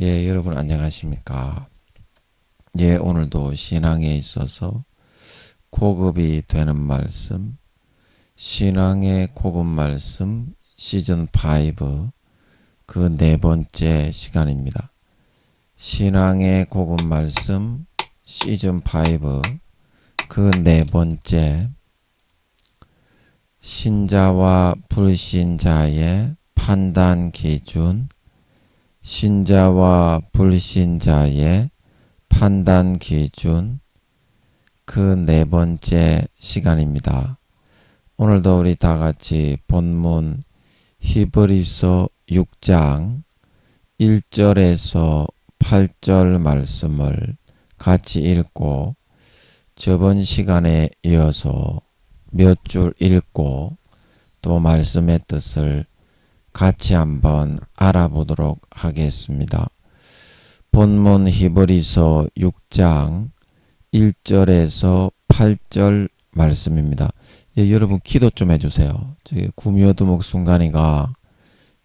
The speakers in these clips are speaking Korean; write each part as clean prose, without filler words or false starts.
예, 여러분 안녕하십니까? 예, 오늘도 신앙에 있어서 고급이 되는 말씀, 신앙의 고급 말씀 시즌 5 그 네 번째 시간입니다. 신앙의 고급 말씀 시즌 5 그 네 번째, 신자와 불신자의 판단 기준, 신자와 불신자의 판단 기준, 그 네 번째 시간입니다. 오늘도 우리 다 같이 본문 히브리서 6장 1절에서 8절 말씀을 같이 읽고, 저번 시간에 이어서 몇 줄 읽고 또 말씀의 뜻을 같이 한번 알아보도록 하겠습니다. 본문 히브리서 6장 1절에서 8절 말씀입니다. 예, 여러분 기도 좀 해주세요. 저기 구미호두목 순간이가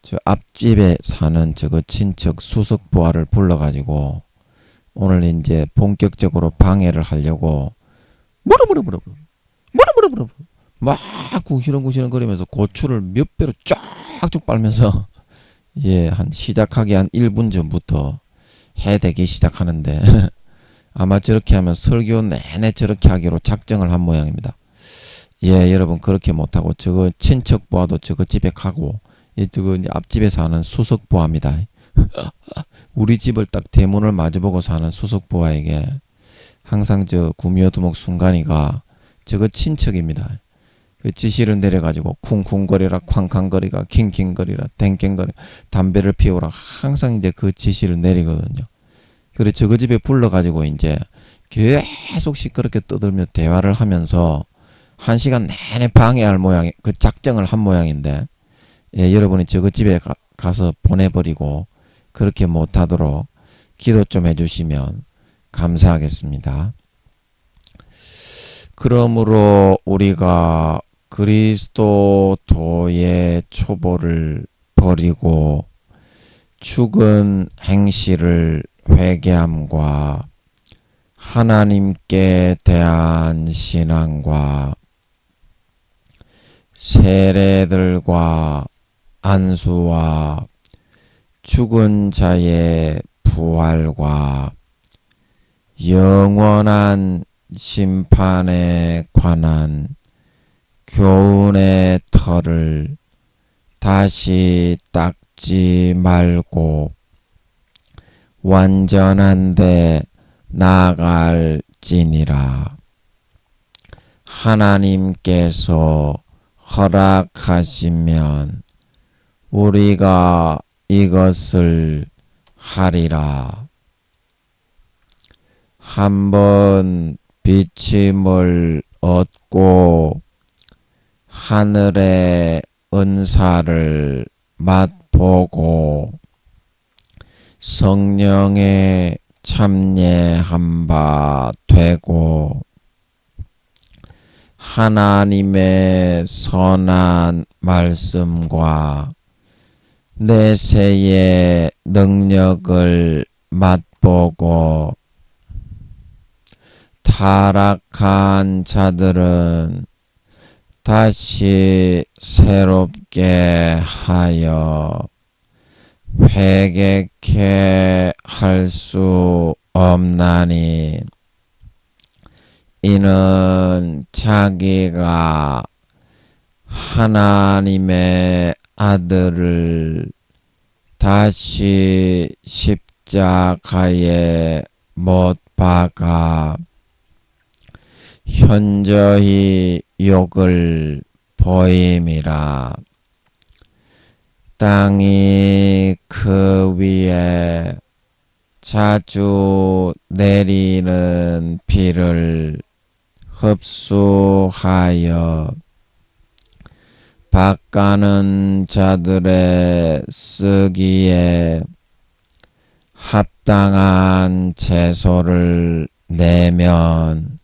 저 앞집에 사는 저거 친척 수석부하를 불러가지고 오늘 이제 본격적으로 방해를 하려고 뭐라 막 구시렁구시렁 거리면서 고추를 몇 배로 쫙쭉 빨면서 예, 시작하기 한 1분 전부터 해대기 시작하는데 아마 저렇게 하면 설교 내내 저렇게 하기로 작정을 한 모양입니다. 예, 여러분 그렇게 못하고 저거 친척 보아도 저거 집에 가고, 예, 저거 이제 앞집에 사는 수석 보아입니다. 우리 집을 딱 대문을 마주보고 사는 수석 보아에게 항상 저 구미호두목 순간이가 저거 친척입니다. 그 지시를 내려가지고 쿵쿵거리라, 쾅쾅거리라, 킹킹거리라, 댕댕거리라, 담배를 피우라, 항상 이제 그 지시를 내리거든요. 그래 저거 집에 불러가지고 이제 계속 시끄럽게 떠들며 대화를 하면서 1시간 내내 방해할 모양, 그 작정을 한 모양인데, 예, 여러분이 저거 집에 가서 보내버리고 그렇게 못하도록 기도 좀 해주시면 감사하겠습니다. 그러므로 우리가 그리스도도의 초보를 버리고 죽은 행실을 회개함과 하나님께 대한 신앙과 세례들과 안수와 죽은 자의 부활과 영원한 심판에 관한 교훈의 털을 다시 닦지 말고 완전한데 나아갈지니라. 하나님께서 허락하시면 우리가 이것을 하리라. 한번 비침을 얻고 하늘의 은사를 맛보고 성령에 참여한 바 되고 하나님의 선한 말씀과 내세의 능력을 맛보고 타락한 자들은 다시 새롭게 하여 회개케 할 수 없나니, 이는 자기가 하나님의 아들을 다시 십자가에 못 박아 현저히 욕을 보임이라. 땅이 그 위에 자주 내리는 비를 흡수하여 밭가는 자들의 쓰기에 합당한 채소를 내면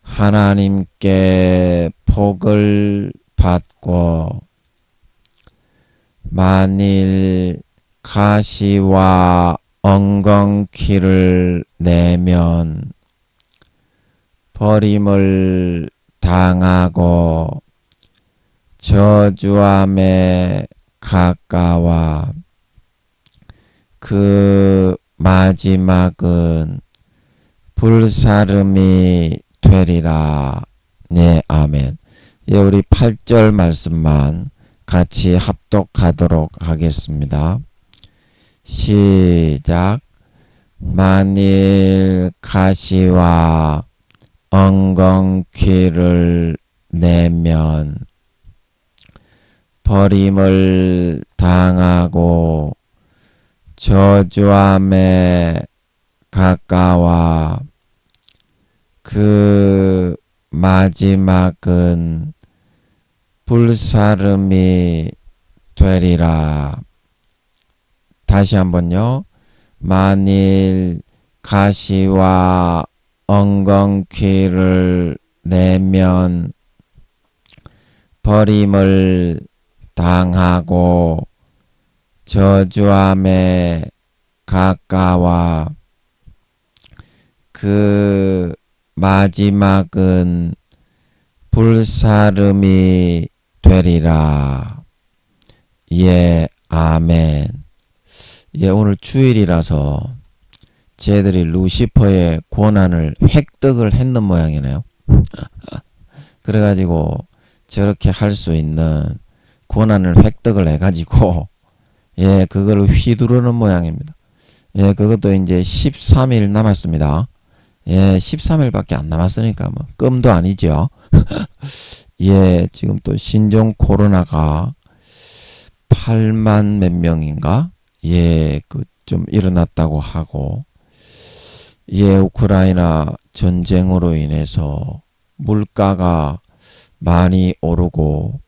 하나님께 복을 받고, 만일 가시와 엉겅퀴를 내면 버림을 당하고 저주함에 가까워 그 마지막은 불사름이 되리라. 네, 아멘. 예, 우리 8절 말씀만 같이 합독하도록 하겠습니다. 시작. 만일 가시와 엉겅퀴를 내면 버림을 당하고 저주함에 가까워 그 마지막은 불사름이 되리라. 다시 한번요. 만일 가시와 엉겅퀴를 내면 버림을 당하고 저주함에 가까워 그 마지막은 불사름이 되리라. 예, 아멘. 예, 오늘 주일이라서 쟤들이 루시퍼의 권한을 획득을 했는 모양이네요. 그래가지고 저렇게 할 수 있는 권한을 획득을 해가지고 예, 그걸 휘두르는 모양입니다. 예, 그것도 이제 13일 남았습니다. 예, 13일밖에 안 남았으니까 뭐 껌도 아니죠. 예, 지금 또 신종 코로나가 8만 몇 명인가? 예, 그 좀 일어났다고 하고, 예, 우크라이나 전쟁으로 인해서 물가가 많이 오르고,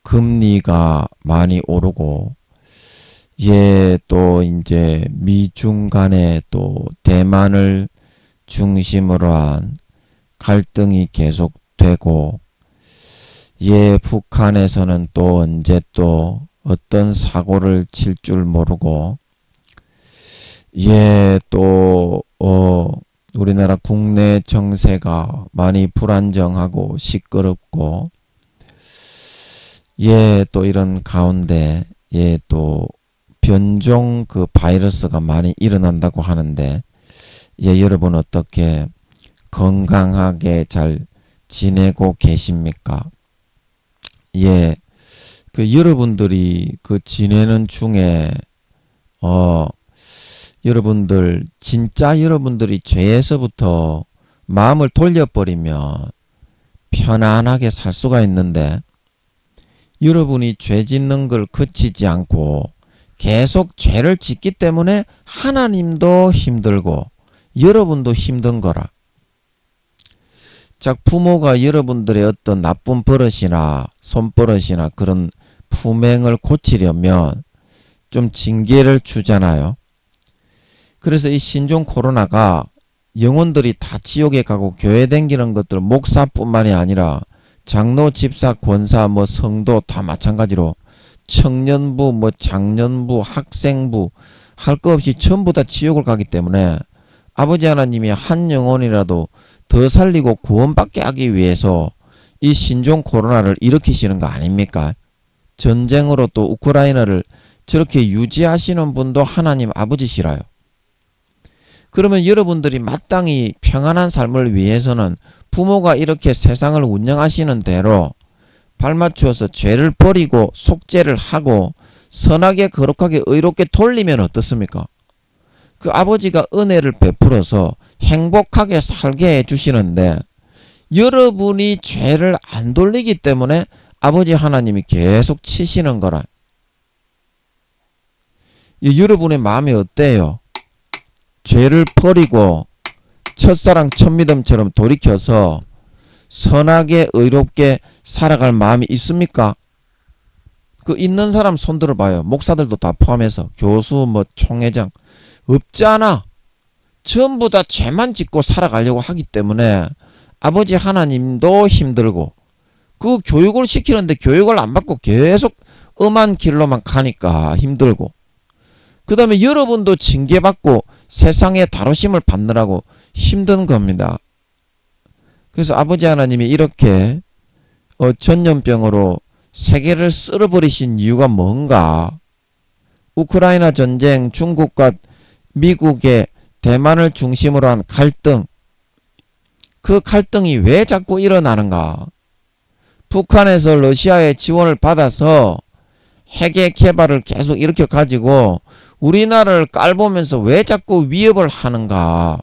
금리가 많이 오르고, 예, 또 이제 미중 간에 또 대만을 중심으로 한 갈등이 계속되고, 예, 북한에서는 또 언제 또 어떤 사고를 칠 줄 모르고, 예, 또 우리나라 국내 정세가 많이 불안정하고 시끄럽고, 예, 또 이런 가운데 예, 또 변종 그 바이러스가 많이 일어난다고 하는데, 예, 여러분 어떻게 건강하게 잘 지내고 계십니까? 예, 그 여러분들이 그 지내는 중에 여러분들 진짜 여러분들이 죄에서부터 마음을 돌려버리면 편안하게 살 수가 있는데, 여러분이 죄 짓는 걸 그치지 않고 계속 죄를 짓기 때문에 하나님도 힘들고 여러분도 힘든 거라. 자, 부모가 여러분들의 어떤 나쁜 버릇이나 손버릇이나 그런 품행을 고치려면 좀 징계를 주잖아요. 그래서 이 신종 코로나가 영혼들이 다 지옥에 가고 교회 댕기는 것들, 목사뿐만이 아니라 장로, 집사, 권사, 뭐 성도 다 마찬가지로 청년부, 뭐 장년부, 학생부 할 거 없이 전부 다 지옥을 가기 때문에 아버지 하나님이 한 영혼이라도 더 살리고 구원받게 하기 위해서 이 신종 코로나를 일으키시는 거 아닙니까? 전쟁으로 또 우크라이나를 저렇게 유지하시는 분도 하나님 아버지시라요. 그러면 여러분들이 마땅히 평안한 삶을 위해서는 부모가 이렇게 세상을 운영하시는 대로 발맞추어서 죄를 버리고 속죄를 하고 선하게 거룩하게 의롭게 돌리면 어떻습니까? 그 아버지가 은혜를 베풀어서 행복하게 살게 해주시는데, 여러분이 죄를 안 돌리기 때문에 아버지 하나님이 계속 치시는 거라. 여러분의 마음이 어때요? 죄를 버리고 첫사랑 첫믿음처럼 돌이켜서 선하게 의롭게 살아갈 마음이 있습니까? 그 있는 사람 손 들어봐요. 목사들도 다 포함해서 교수 뭐 총회장 없지 않아. 전부 다 죄만 짓고 살아가려고 하기 때문에 아버지 하나님도 힘들고, 그 교육을 시키는데 교육을 안 받고 계속 엄한 길로만 가니까 힘들고, 그 다음에 여러분도 징계받고 세상의 다루심을 받느라고 힘든 겁니다. 그래서 아버지 하나님이 이렇게 전염병으로 세계를 쓸어버리신 이유가 뭔가? 우크라이나 전쟁, 중국과 미국의 대만을 중심으로 한 갈등, 그 갈등이 왜 자꾸 일어나는가? 북한에서 러시아의 지원을 받아서 핵의 개발을 계속 일으켜 가지고 우리나라를 깔보면서 왜 자꾸 위협을 하는가?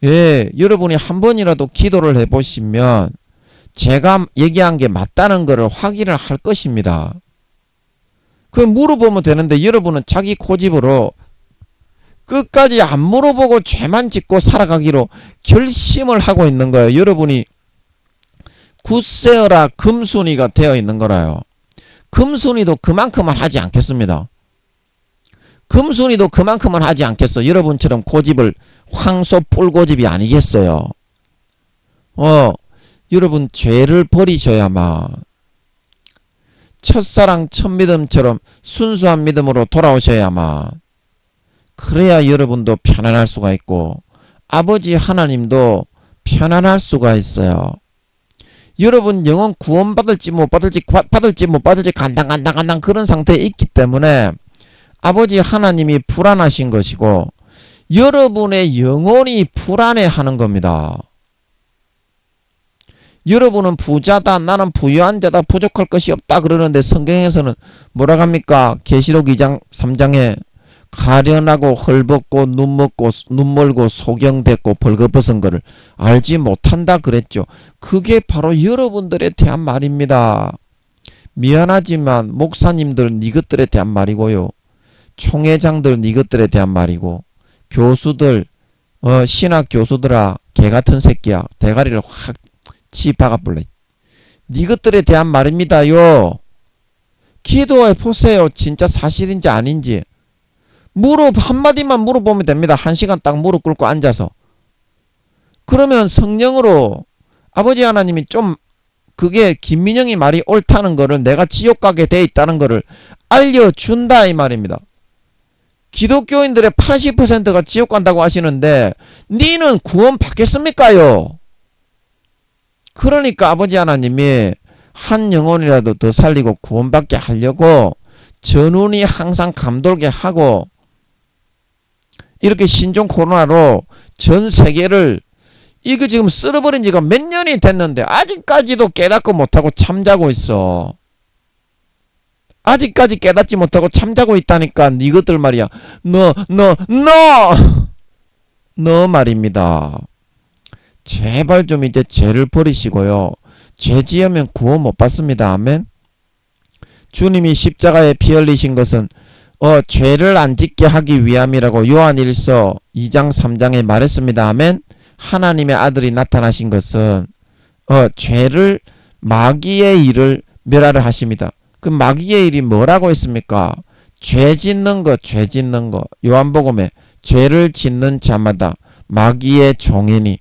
예, 여러분이 한 번이라도 기도를 해보시면 제가 얘기한 게 맞다는 것을 확인을 할 것입니다. 그 물어보면 되는데 여러분은 자기 고집으로 끝까지 안 물어보고 죄만 짓고 살아가기로 결심을 하고 있는 거예요. 여러분이 굳세어라 금순이가 되어 있는 거라요. 금순이도 그만큼은 하지 않겠습니다. 금순이도 그만큼은 하지 않겠어. 여러분처럼 고집을 황소 뿔고집이 아니겠어요. 여러분 죄를 버리셔야만 첫사랑 첫믿음처럼 순수한 믿음으로 돌아오셔야만 그래야 여러분도 편안할 수가 있고 아버지 하나님도 편안할 수가 있어요. 여러분 영혼 구원받을지 못 받을지 간당 그런 상태에 있기 때문에 아버지 하나님이 불안하신 것이고 여러분의 영혼이 불안해하는 겁니다. 여러분은 부자다, 나는 부유한 자다, 부족할 것이 없다 그러는데 성경에서는 뭐라고 합니까? 계시록 2장 3장에 가련하고 헐벗고 눈 멀고 소경됐고 벌거벗은 것을 알지 못한다 그랬죠. 그게 바로 여러분들에 대한 말입니다. 미안하지만 목사님들 니것들에 대한 말이고요. 총회장들 니것들에 대한 말이고 교수들 신학 교수들아 개같은 새끼야 대가리를 확 치 박아볼래. 니것들에 대한 말입니다요. 기도해 보세요. 진짜 사실인지 아닌지. 한마디만 물어보면 됩니다. 1시간 딱 무릎 꿇고 앉아서. 그러면 성령으로 아버지 하나님이 좀 그게 김민영이 말이 옳다는 거를 내가 지옥 가게 돼 있다는 거를 알려준다 이 말입니다. 기독교인들의 80%가 지옥 간다고 하시는데 니는 구원 받겠습니까요? 그러니까 아버지 하나님이 한 영혼이라도 더 살리고 구원받게 하려고 전운이 항상 감돌게 하고 이렇게 신종 코로나로 전 세계를 이거 지금 쓸어버린 지가 몇 년이 됐는데 아직까지도 깨닫고 못하고 잠자고 있어. 아직까지 깨닫지 못하고 잠자고 있다니까 이것들 말이야. 너 말입니다. 제발 좀 이제 죄를 버리시고요. 죄 지으면 구원 못 받습니다. 아멘. 주님이 십자가에 피 흘리신 것은 죄를 안 짓게 하기 위함이라고 요한일서 2장 3장에 말했습니다. 아멘. 하나님의 아들이 나타나신 것은 죄를 마귀의 일을 멸하려 하십니다. 그 마귀의 일이 뭐라고 했습니까? 죄 짓는 거. 요한복음에 죄를 짓는 자마다 마귀의 종이니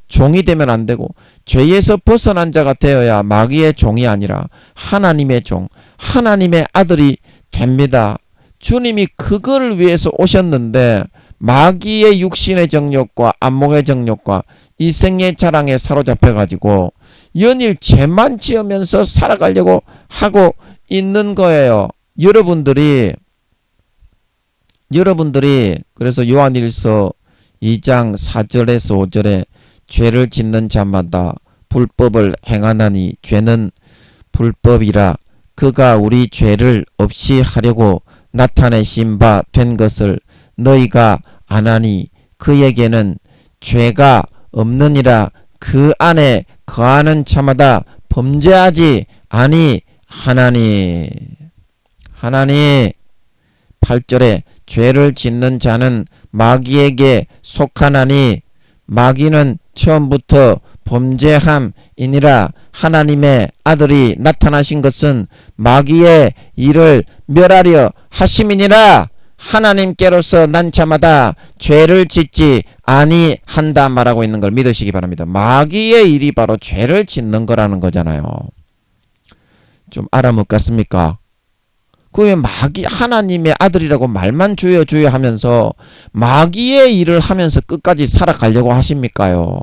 종이 되면 안 되고 죄에서 벗어난 자가 되어야 마귀의 종이 아니라 하나님의 종, 하나님의 아들이 됩니다. 주님이 그거를 위해서 오셨는데 마귀의 육신의 정욕과 안목의 정욕과 이 생의 자랑에 사로잡혀가지고 연일 죄만 지으면서 살아가려고 하고 있는 거예요. 여러분들이 그래서 요한일서 2장 4절에서 5절에 죄를 짓는 자마다 불법을 행하나니 죄는 불법이라 그가 우리 죄를 없이 하려고 나타내신 바 된 것을 너희가 아나니 그에게는 죄가 없느니라. 그 안에 거하는 자마다 범죄하지 아니하나니. 8절에 죄를 짓는 자는 마귀에게 속하나니 마귀는 처음부터 범죄함이니라. 하나님의 아들이 나타나신 것은 마귀의 일을 멸하려 하심이니라. 하나님께로서 난 자마다 죄를 짓지 아니한다 말하고 있는 걸 믿으시기 바랍니다. 마귀의 일이 바로 죄를 짓는 거라는 거잖아요. 좀 알아먹겠습니까? 그 왜 마귀 하나님의 아들이라고 말만 주여 주여 하면서 마귀의 일을 하면서 끝까지 살아가려고 하십니까요?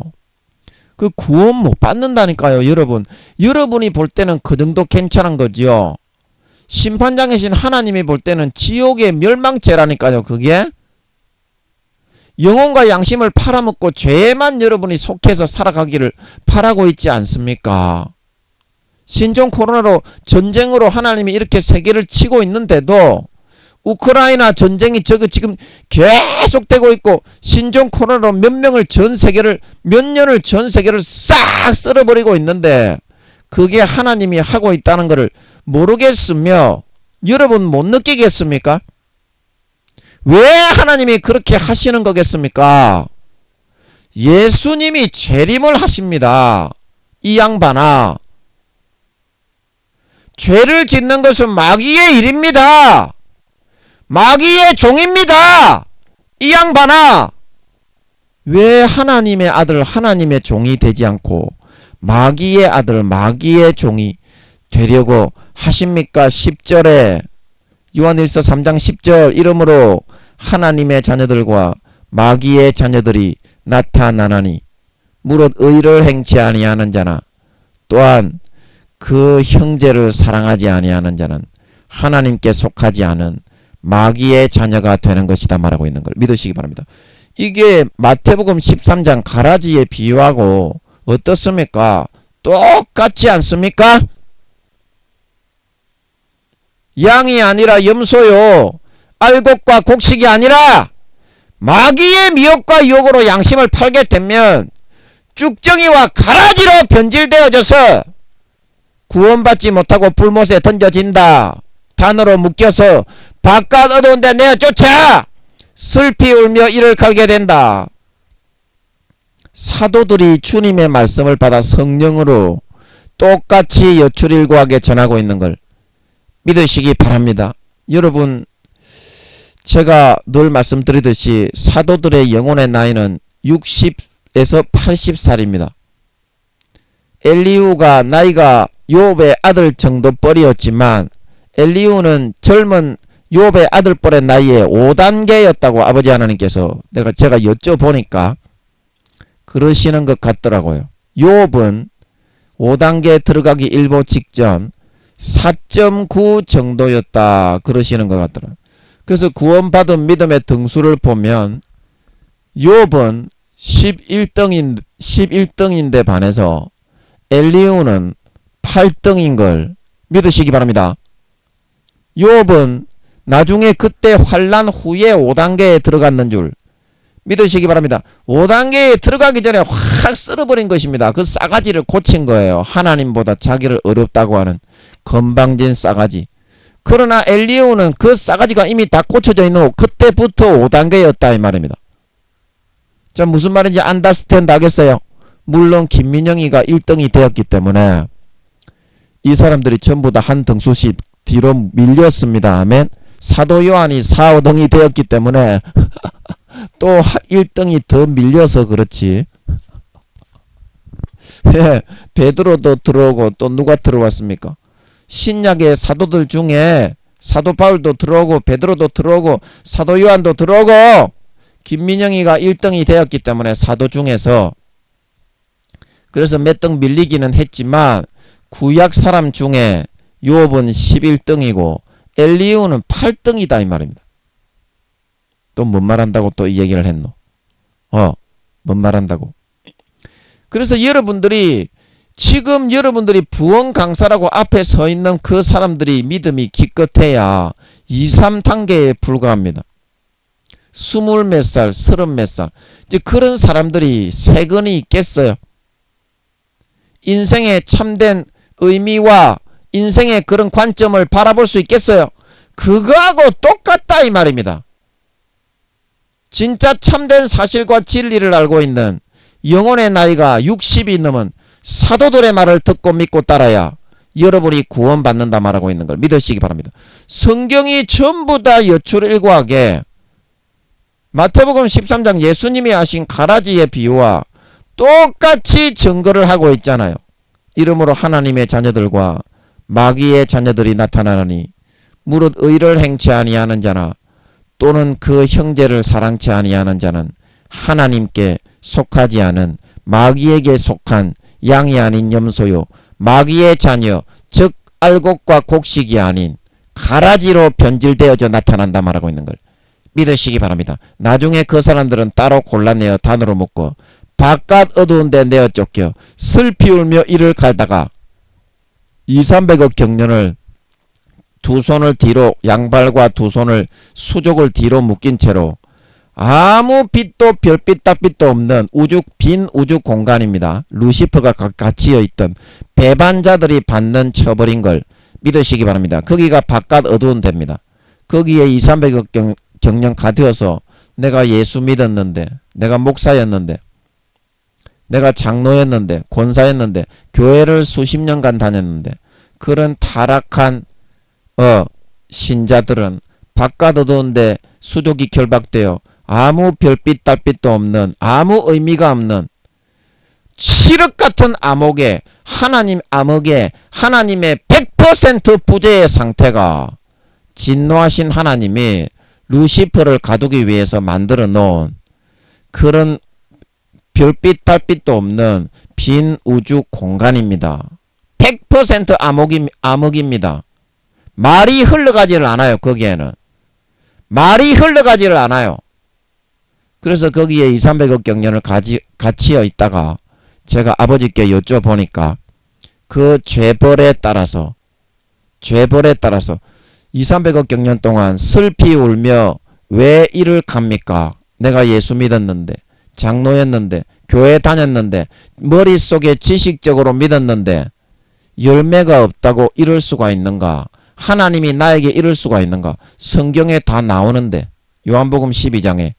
그 구원 못 받는다니까요, 여러분. 여러분이 볼 때는 그 정도 괜찮은 거지요. 심판장이신 하나님이 볼 때는 지옥의 멸망죄라니까요, 그게. 영혼과 양심을 팔아먹고 죄만 여러분이 속해서 살아가기를 바라고 있지 않습니까? 신종 코로나로 전쟁으로 하나님이 이렇게 세계를 치고 있는데도 우크라이나 전쟁이 지금 계속되고 있고 신종 코로나로 몇 년을 전 세계를 싹 쓸어버리고 있는데 그게 하나님이 하고 있다는 것을 모르겠으며 여러분 못 느끼겠습니까? 왜 하나님이 그렇게 하시는 거겠습니까? 예수님이 재림을 하십니다. 이 양반아, 죄를 짓는 것은 마귀의 일입니다. 마귀의 종입니다. 이 양반아, 왜 하나님의 아들 하나님의 종이 되지 않고 마귀의 아들 마귀의 종이 되려고 하십니까? 10절에 요한일서 3장 10절 이러므로 하나님의 자녀들과 마귀의 자녀들이 나타나나니 무릇 의를 행치 아니하는 자나 또한 그 형제를 사랑하지 아니하는 자는 하나님께 속하지 않은 마귀의 자녀가 되는 것이다 말하고 있는 걸 믿으시기 바랍니다. 이게 마태복음 13장 가라지에 비유하고 어떻습니까? 똑같지 않습니까? 양이 아니라 염소요, 알곡과 곡식이 아니라 마귀의 미혹과 유혹으로 양심을 팔게 되면 쭉정이와 가라지로 변질되어져서 구원받지 못하고 불못에 던져진다. 단으로 묶여서 바깥 어두운 데 내어 쫓아 슬피 울며 이를 갈게 된다. 사도들이 주님의 말씀을 받아 성령으로 똑같이 여출일구하게 전하고 있는 걸 믿으시기 바랍니다. 여러분, 제가 늘 말씀드리듯이 사도들의 영혼의 나이는 60에서 80살입니다. 엘리후가 나이가 욥의 아들 정도 뻘이었지만 엘리후는 젊은 욥의 아들뻘의 나이에 5단계였다고 아버지 하나님께서 제가 여쭤보니까 그러시는 것 같더라고요. 욥은 5단계 들어가기 일보 직전 4.9 정도였다 그러시는 것 같더라고요. 그래서 구원받은 믿음의 등수를 보면 욥은 11등인데 반해서 엘리후는 8등인 걸 믿으시기 바랍니다. 욥은 나중에 그때 환난 후에 5단계에 들어갔는 줄 믿으시기 바랍니다. 5단계에 들어가기 전에 확 쓸어버린 것입니다. 그 싸가지를 고친 거예요. 하나님보다 자기를 어렵다고 하는 건방진 싸가지. 그러나 엘리후는 그 싸가지가 이미 다 고쳐져 있는 후 그때부터 5단계였다 이 말입니다. 자, 무슨 말인지 안더스탠드 하겠어요? 물론 김민영이가 1등이 되었기 때문에 이 사람들이 전부 다 한 등수씩 뒤로 밀렸습니다. 아멘. 사도 요한이 4, 5등이 되었기 때문에 또 1등이 더 밀려서 그렇지. 예, 베드로도 들어오고 또 누가 들어왔습니까? 신약의 사도들 중에 사도 바울도 들어오고 베드로도 들어오고 사도 요한도 들어오고 김민영이가 1등이 되었기 때문에 사도 중에서 그래서 몇 등 밀리기는 했지만 구약 사람 중에 욥은 11등이고 엘리후는 8등이다 이 말입니다. 또 뭔 말한다고 또 이 얘기를 했노? 뭔 말한다고? 그래서 여러분들이 지금 여러분들이 부흥 강사라고 앞에 서 있는 그 사람들이 믿음이 기껏해야 2, 3단계에 불과합니다. 20몇 살, 30몇 살. 이제 그런 사람들이 세근이 있겠어요. 인생의 참된 의미와 인생의 그런 관점을 바라볼 수 있겠어요. 그거하고 똑같다 이 말입니다. 진짜 참된 사실과 진리를 알고 있는 영혼의 나이가 60이 넘은 사도들의 말을 듣고 믿고 따라야 여러분이 구원받는다 말하고 있는 걸 믿으시기 바랍니다. 성경이 전부 다 여출일구하게 마태복음 13장 예수님이 하신 가라지의 비유와 똑같이 증거를 하고 있잖아요. 이러므로 하나님의 자녀들과 마귀의 자녀들이 나타나니 무릇 의를 행치 아니하는 자나 또는 그 형제를 사랑치 아니하는 자는 하나님께 속하지 않은 마귀에게 속한 양이 아닌 염소요 마귀의 자녀 즉 알곡과 곡식이 아닌 가라지로 변질되어져 나타난다 말하고 있는 걸 믿으시기 바랍니다. 나중에 그 사람들은 따로 골라내어 단으로 묶고 바깥 어두운 데 내어 쫓겨 슬피 울며 이를 갈다가 200~300억 경련을 두 손을 뒤로 양발과 두 손을 수족을 뒤로 묶인 채로 아무 빛도 별빛 달빛도 없는 빈 우주 공간입니다. 루시퍼가 갇히어 있던 배반자들이 받는 처벌인 걸 믿으시기 바랍니다. 거기가 바깥 어두운 데입니다. 거기에 200~300억 경련 가두어서 내가 예수 믿었는데 내가 목사였는데 내가 장로였는데 권사였는데 교회를 수십 년간 다녔는데 그런 타락한 신자들은 바깥 어두운데 수족이 결박되어 아무 별빛 달빛도 없는 아무 의미가 없는 칠흑 같은 암흑에 하나님의 100% 부재의 상태가 진노하신 하나님이 루시퍼를 가두기 위해서 만들어 놓은 그런 별빛 달빛도 없는 빈 우주 공간입니다. 100% 암흑입니다. 말이 흘러가지를 않아요. 거기에는 말이 흘러가지를 않아요. 그래서 거기에 200~300억 경련을 갇히어 있다가 제가 아버지께 여쭤보니까 그 죄벌에 따라서 200~300억 경련 동안 슬피 울며 왜 이를 갑니까? 내가 예수 믿었는데 장로였는데 교회 다녔는데 머릿속에 지식적으로 믿었는데 열매가 없다고 이럴 수가 있는가? 하나님이 나에게 이럴 수가 있는가? 성경에 다 나오는데 요한복음 12장에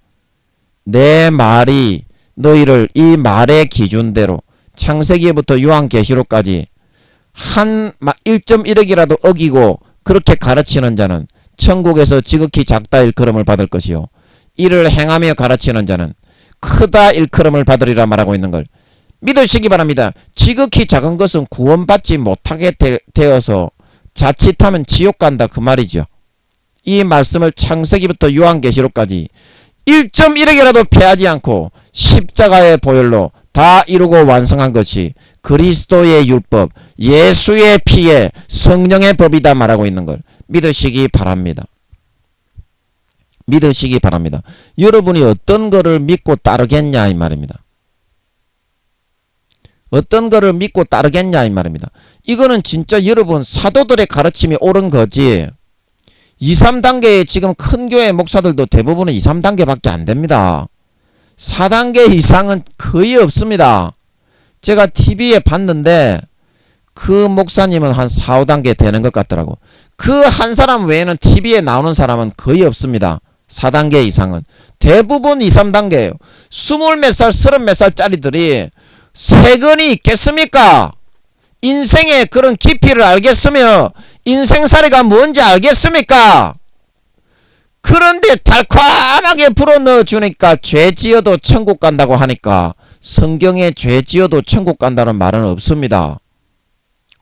내 말이 너희를 이 말의 기준대로 창세기부터 요한계시록까지 한 1.1억이라도 어기고 그렇게 가르치는 자는 천국에서 지극히 작다 일컬음을 받을 것이요 이를 행하며 가르치는 자는 크다 일컬음을 받으리라 말하고 있는 걸 믿으시기 바랍니다. 지극히 작은 것은 구원받지 못하게 되어서 자칫하면 지옥 간다 그 말이죠. 이 말씀을 창세기부터 요한계시록까지 1.1억이라도 패하지 않고 십자가의 보혈로 다 이루고 완성한 것이 그리스도의 율법, 예수의 피에 성령의 법이다 말하고 있는 걸 믿으시기 바랍니다. 믿으시기 바랍니다. 여러분이 어떤 거를 믿고 따르겠냐 이 말입니다. 어떤 거를 믿고 따르겠냐 이 말입니다. 이거는 진짜 여러분 사도들의 가르침이 옳은 거지 2~3단계의 지금 큰 교회 목사들도 대부분은 2~3단계밖에 안 됩니다. 4단계 이상은 거의 없습니다. 제가 TV에 봤는데 그 목사님은 한 4~5단계 되는 것 같더라고. 그 한 사람 외에는 TV에 나오는 사람은 거의 없습니다. 4단계 이상은. 대부분 2~3단계예요. 20몇 살, 30몇 살짜리들이 세근이 있겠습니까? 인생의 그런 깊이를 알겠으며 인생살이가 뭔지 알겠습니까? 그런데 달콤하게 불어넣어 주니까 죄 지어도 천국 간다고 하니까 성경에 죄 지어도 천국 간다는 말은 없습니다.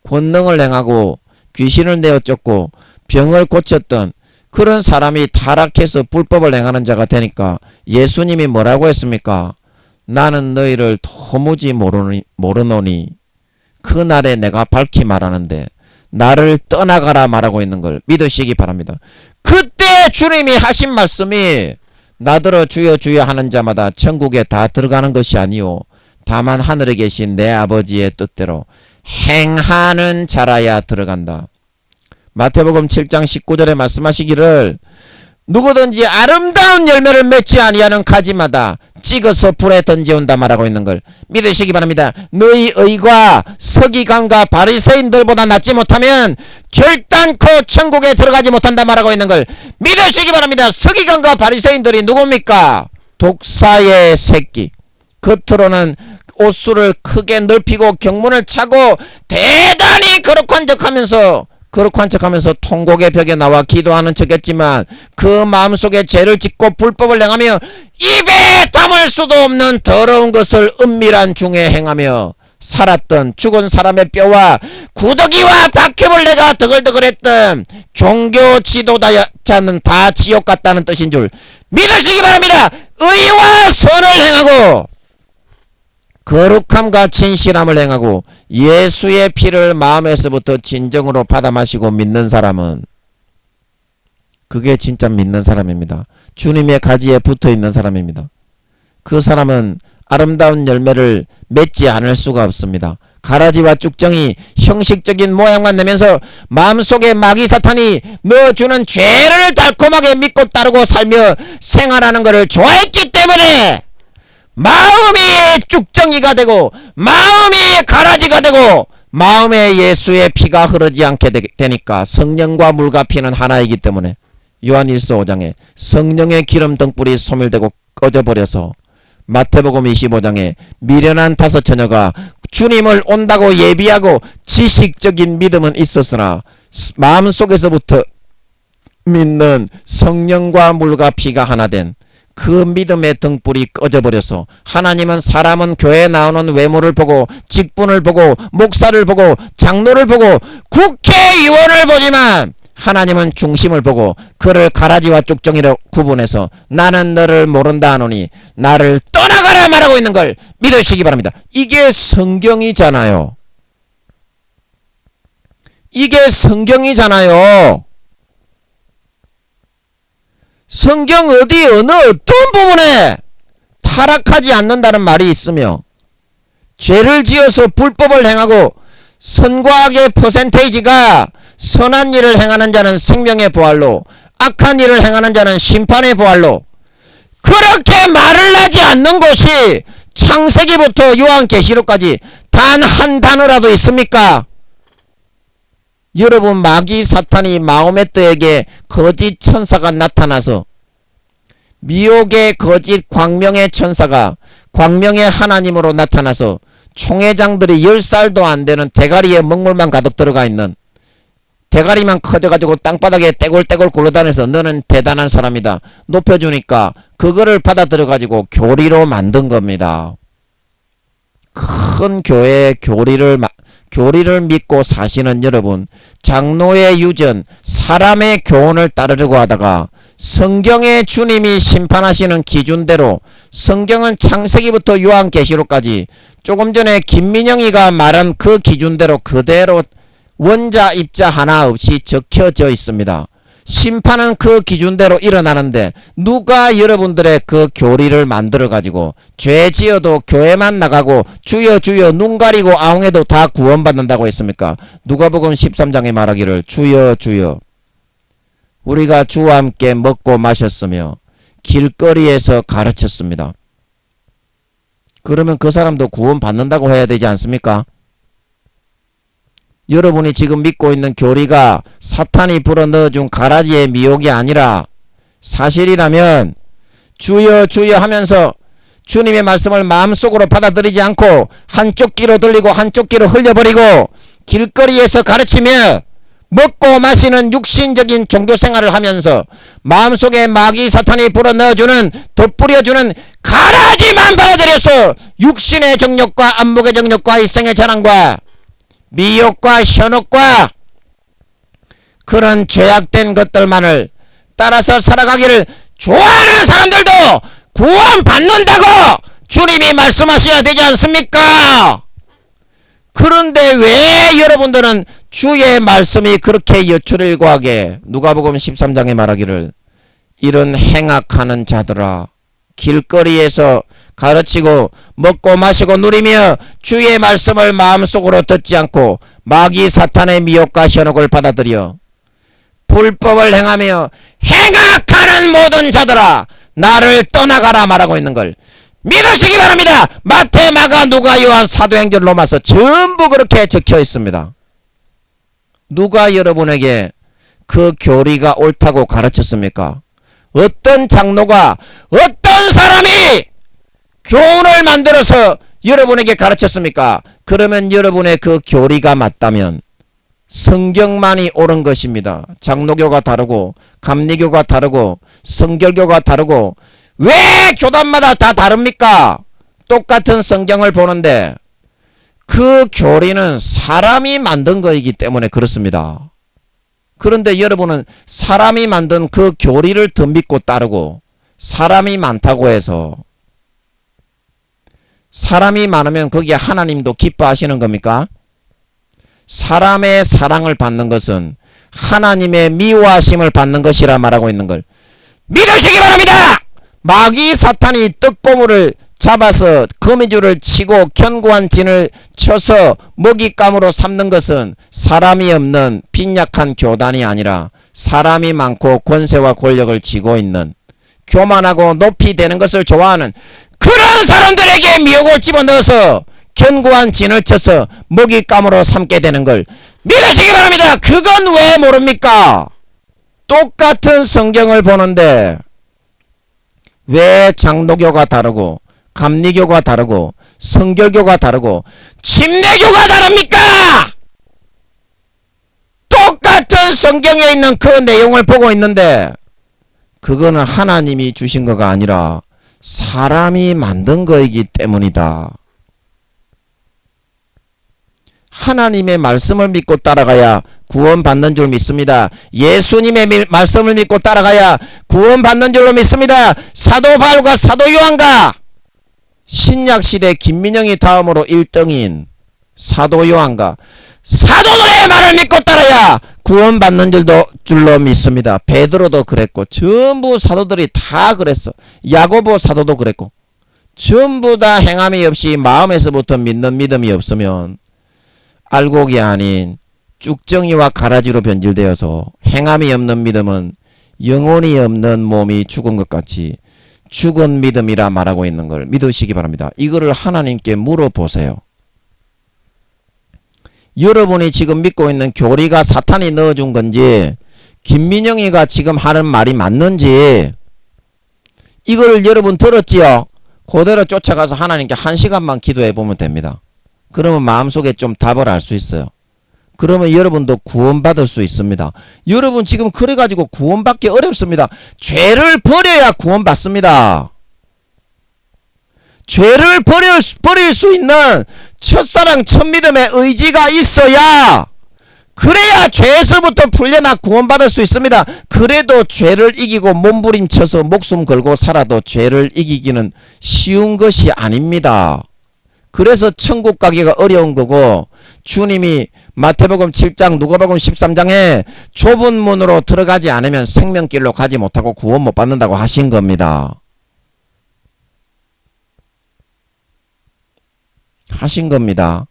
권능을 행하고 귀신을 내어 쫓고 병을 고쳤던 그런 사람이 타락해서 불법을 행하는 자가 되니까 예수님이 뭐라고 했습니까? 나는 너희를 도무지 모르노니 그날에 내가 밝히 말하는데 나를 떠나가라 말하고 있는 걸 믿으시기 바랍니다. 그때 주님이 하신 말씀이 나더러 주여 주여 하는 자마다 천국에 다 들어가는 것이 아니오 다만 하늘에 계신 내 아버지의 뜻대로 행하는 자라야 들어간다. 마태복음 7장 19절에 말씀하시기를 누구든지 아름다운 열매를 맺지 아니하는 가지마다 찍어서 불에 던지온다 말하고 있는 걸 믿으시기 바랍니다. 너희 의가 서기관과 바리새인들보다 낫지 못하면 결단코 천국에 들어가지 못한다 말하고 있는 걸 믿으시기 바랍니다. 서기관과 바리새인들이 누굽니까? 독사의 새끼. 겉으로는 옷수를 크게 넓히고 경문을 차고 대단히 거룩한 척하면서 통곡의 벽에 나와 기도하는 척했지만 그 마음속에 죄를 짓고 불법을 행하며 입에 담을 수도 없는 더러운 것을 은밀한 중에 행하며 살았던 죽은 사람의 뼈와 구더기와 바퀴벌레가 내가 더글더글했던 종교 지도자는 다 지옥 같다는 뜻인 줄 믿으시기 바랍니다. 의와 선을 행하고 거룩함과 진실함을 행하고 예수의 피를 마음에서부터 진정으로 받아 마시고 믿는 사람은 그게 진짜 믿는 사람입니다. 주님의 가지에 붙어있는 사람입니다. 그 사람은 아름다운 열매를 맺지 않을 수가 없습니다. 가라지와 쭉정이 형식적인 모양만 내면서 마음속에 마귀 사탄이 넣어주는 죄를 달콤하게 믿고 따르고 살며 생활하는 것을 좋아했기 때문에 마음이 쭉정이가 되고 마음이 가라지가 되고 마음에 예수의 피가 흐르지 않게 되니까 성령과 물과 피는 하나이기 때문에 요한 1서 5장에 성령의 기름 등불이 소멸되고 꺼져버려서 마태복음 25장에 미련한 5처녀가 주님을 온다고 예비하고 지식적인 믿음은 있었으나 마음속에서부터 믿는 성령과 물과 피가 하나 된 그 믿음의 등불이 꺼져버려서 하나님은 사람은 교회에 나오는 외모를 보고 직분을 보고 목사를 보고 장로를 보고 국회의원을 보지만 하나님은 중심을 보고 그를 가라지와 쭉정이로 구분해서 나는 너를 모른다 하노니 나를 떠나가라 말하고 있는 걸 믿으시기 바랍니다. 이게 성경이잖아요. 이게 성경이잖아요. 성경 어디 어느 어떤 부분에 타락하지 않는다는 말이 있으며 죄를 지어서 불법을 행하고 선과 악의 퍼센테이지가 선한 일을 행하는 자는 생명의 부활로 악한 일을 행하는 자는 심판의 부활로 그렇게 말을 하지 않는 곳이 창세기부터 요한계시록까지 단 한 단어라도 있습니까? 여러분 마귀 사탄이 마호메트에게 거짓 천사가 나타나서 미혹의 거짓 광명의 천사가 광명의 하나님으로 나타나서 총회장들이 10살도 안 되는 대가리에 먹물만 가득 들어가 있는 대가리만 커져가지고 땅바닥에 떼굴떼굴 굴러다녀서 너는 대단한 사람이다 높여주니까 그거를 받아들여가지고 교리로 만든 겁니다. 큰 교회의 교리를 믿고 사시는 여러분, 장로의 유전, 사람의 교훈을 따르려고 하다가 성경의 주님이 심판하시는 기준대로 성경은 창세기부터 요한계시록까지 조금 전에 김민영이가 말한 그 기준대로 그대로 원자 입자 하나 없이 적혀져 있습니다. 심판은 그 기준대로 일어나는데 누가 여러분들의 그 교리를 만들어 가지고 죄 지어도 교회만 나가고 주여 주여 눈 가리고 아웅해도 다 구원받는다고 했습니까? 누가복음 13장에 말하기를 주여 주여 우리가 주와 함께 먹고 마셨으며 길거리에서 가르쳤습니다. 그러면 그 사람도 구원받는다고 해야 되지 않습니까? 여러분이 지금 믿고 있는 교리가 사탄이 불어넣어준 가라지의 미혹이 아니라 사실이라면 주여 주여 하면서 주님의 말씀을 마음속으로 받아들이지 않고 한쪽 귀로 들리고 한쪽 귀로 흘려버리고 길거리에서 가르치며 먹고 마시는 육신적인 종교생활을 하면서 마음속에 마귀 사탄이 불어넣어주는 덧뿌려주는 가라지만 받아들여서 육신의 정욕과 안목의 정욕과 일생의 자랑과 미혹과 현혹과 그런 죄악된 것들만을 따라서 살아가기를 좋아하는 사람들도 구원받는다고 주님이 말씀하셔야 되지 않습니까? 그런데 왜 여러분들은 주의 말씀이 그렇게 여출일고하게 누가복음 13장에 말하기를 이런 행악하는 자들아 길거리에서 가르치고 먹고 마시고 누리며 주의 말씀을 마음속으로 듣지 않고 마귀 사탄의 미혹과 현혹을 받아들여 불법을 행하며 행악하는 모든 자들아 나를 떠나가라 말하고 있는 걸 믿으시기 바랍니다. 마태, 마가, 누가, 요한, 사도행전, 로마서 전부 그렇게 적혀 있습니다. 누가 여러분에게 그 교리가 옳다고 가르쳤습니까? 어떤 장로가 어떤 사람이 교훈을 만들어서 여러분에게 가르쳤습니까? 그러면 여러분의 그 교리가 맞다면 성경만이 옳은 것입니다. 장로교가 다르고 감리교가 다르고 성결교가 다르고 왜 교단마다 다 다릅니까? 똑같은 성경을 보는데 그 교리는 사람이 만든 거이기 때문에 그렇습니다. 그런데 여러분은 사람이 만든 그 교리를 더 믿고 따르고 사람이 많다고 해서 사람이 많으면 거기에 하나님도 기뻐하시는 겁니까? 사람의 사랑을 받는 것은 하나님의 미워하심을 받는 것이라 말하고 있는 걸 믿으시기 바랍니다. 마귀 사탄이 떡고물을 잡아서 거미줄을 치고 견고한 진을 쳐서 먹잇감으로 삼는 것은 사람이 없는 빈약한 교단이 아니라 사람이 많고 권세와 권력을 쥐고 있는 교만하고 높이 되는 것을 좋아하는 그런 사람들에게 미혹을 집어넣어서 견고한 진을 쳐서 먹잇감으로 삼게 되는 걸 믿으시기 바랍니다. 그건 왜 모릅니까? 똑같은 성경을 보는데 왜 장로교가 다르고 감리교가 다르고 성결교가 다르고 침례교가 다릅니까? 똑같은 성경에 있는 그 내용을 보고 있는데 그거는 하나님이 주신 거가 아니라 사람이 만든 거이기 때문이다. 하나님의 말씀을 믿고 따라가야 구원받는 줄 믿습니다. 예수님의 말씀을 믿고 따라가야 구원받는 줄로 믿습니다. 사도 바울과 사도 요한과 신약시대 김민영이 다음으로 1등인 사도 요한과 사도들의 말을 믿고 따라야 구원받는 줄로 믿습니다. 베드로도 그랬고 전부 사도들이 다 그랬어. 야고보 사도도 그랬고 전부 다 행함이 없이 마음에서부터 믿는 믿음이 없으면 알곡이 아닌 쭉정이와 가라지로 변질되어서 행함이 없는 믿음은 영혼이 없는 몸이 죽은 것 같이 죽은 믿음이라 말하고 있는 걸 믿으시기 바랍니다. 이거를 하나님께 물어보세요. 여러분이 지금 믿고 있는 교리가 사탄이 넣어준 건지 김민영이가 지금 하는 말이 맞는지 이거를 여러분 들었지요? 그대로 쫓아가서 하나님께 1시간만 기도해 보면 됩니다. 그러면 마음속에 좀 답을 알 수 있어요. 그러면 여러분도 구원받을 수 있습니다. 여러분 지금 그래가지고 구원받기 어렵습니다. 죄를 버려야 구원받습니다. 죄를 버릴 수 있는 첫사랑 첫믿음의 의지가 있어야 그래야 죄에서부터 풀려나 구원받을 수 있습니다. 그래도 죄를 이기고 몸부림쳐서 목숨 걸고 살아도 죄를 이기기는 쉬운 것이 아닙니다. 그래서 천국 가기가 어려운 거고 주님이 마태복음 7장 누가복음 13장에 좁은 문으로 들어가지 않으면 생명길로 가지 못하고 구원 못 받는다고 하신 겁니다. 하신 겁니다.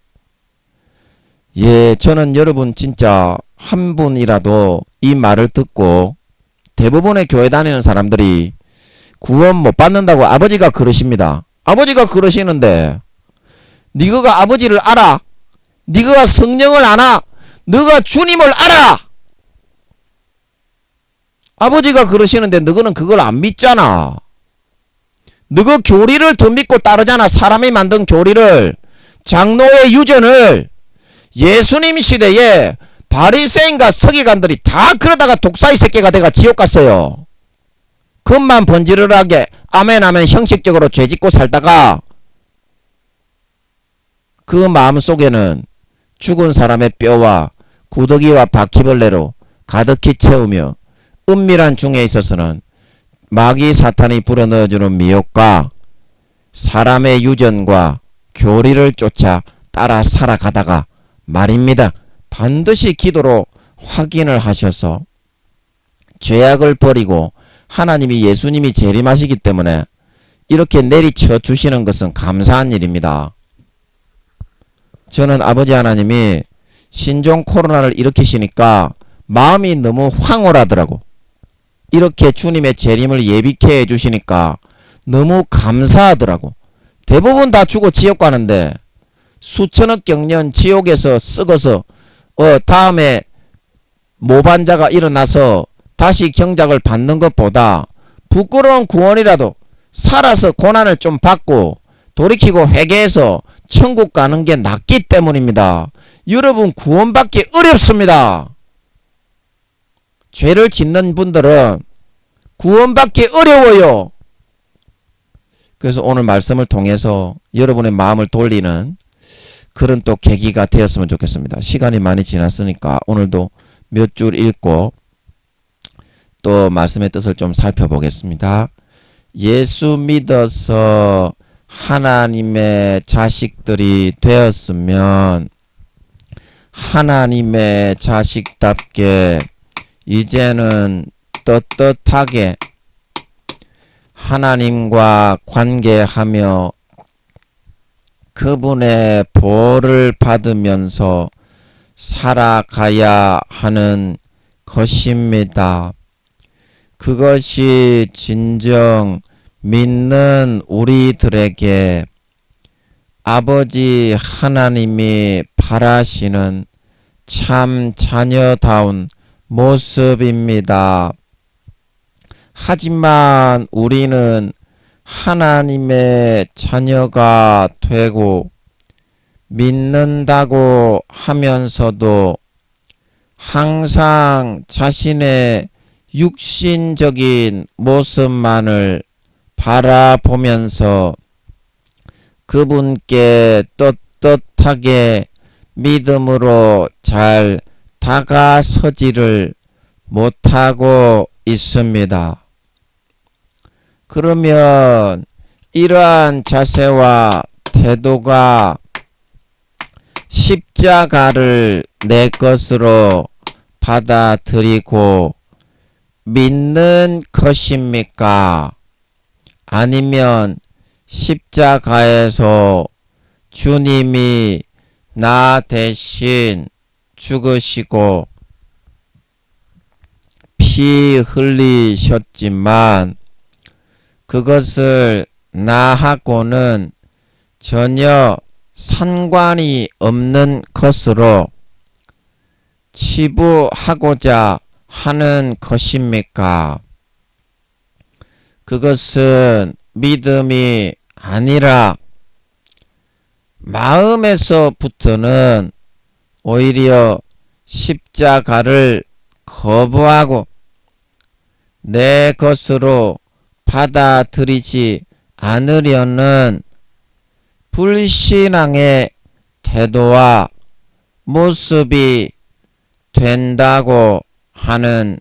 예, 저는 여러분 진짜 한 분이라도 이 말을 듣고 대부분의 교회 다니는 사람들이 구원 못 받는다고 아버지가 그러십니다. 아버지가 그러시는데 네가 아버지를 알아? 네가 성령을 아나? 네가 주님을 알아? 아버지가 그러시는데 너는 그걸 안 믿잖아. 너가 교리를 더 믿고 따르잖아. 사람이 만든 교리를, 장로의 유전을. 예수님 시대에 바리새인과 서기관들이 다 그러다가 독사의 새끼가 돼가 지옥 갔어요. 그것만 번지르르하게 아멘 하면 형식적으로 죄짓고 살다가 그 마음속에는 죽은 사람의 뼈와 구더기와 바퀴벌레로 가득히 채우며 은밀한 중에 있어서는 마귀 사탄이 불어넣어주는 미혹과 사람의 유전과 교리를 쫓아 따라 살아가다가 말입니다. 반드시 기도로 확인을 하셔서 죄악을 버리고 하나님이 예수님이 재림하시기 때문에 이렇게 내리쳐 주시는 것은 감사한 일입니다. 저는 아버지 하나님이 신종 코로나를 일으키시니까 마음이 너무 황홀하더라고. 이렇게 주님의 재림을 예비케 해주시니까 너무 감사하더라고. 대부분 다 죽어 지옥 가는데 수천억 경년 지옥에서 썩어서 다음에 모반자가 일어나서 다시 경작을 받는 것보다 부끄러운 구원이라도 살아서 고난을 좀 받고 돌이키고 회개해서 천국 가는 게 낫기 때문입니다. 여러분 구원받기 어렵습니다. 죄를 짓는 분들은 구원받기 어려워요. 그래서 오늘 말씀을 통해서 여러분의 마음을 돌리는 그런 또 계기가 되었으면 좋겠습니다. 시간이 많이 지났으니까 오늘도 몇 줄 읽고 또 말씀의 뜻을 좀 살펴보겠습니다. 예수 믿어서 하나님의 자식들이 되었으면 하나님의 자식답게 이제는 떳떳하게 하나님과 관계하며 그분의 보호를 받으면서 살아가야 하는 것입니다. 그것이 진정 믿는 우리들에게 아버지 하나님이 바라시는 참 자녀다운 모습입니다. 하지만 우리는 하나님의 자녀가 되고 믿는다고 하면서도 항상 자신의 육신적인 모습만을 바라보면서 그분께 떳떳하게 믿음으로 잘 다가서지를 못하고 있습니다. 그러면 이러한 자세와 태도가 십자가를 내 것으로 받아들이고 믿는 것입니까? 아니면 십자가에서 주님이 나 대신 죽으시고 피 흘리셨지만 그것을 나하고는 전혀 상관이 없는 것으로 치부하고자 하는 것입니까? 그것은 믿음이 아니라 마음에서부터는 오히려 십자가를 거부하고 내 것으로 받아들이지 않으려는 불신앙의 태도와 모습이 된다고 하는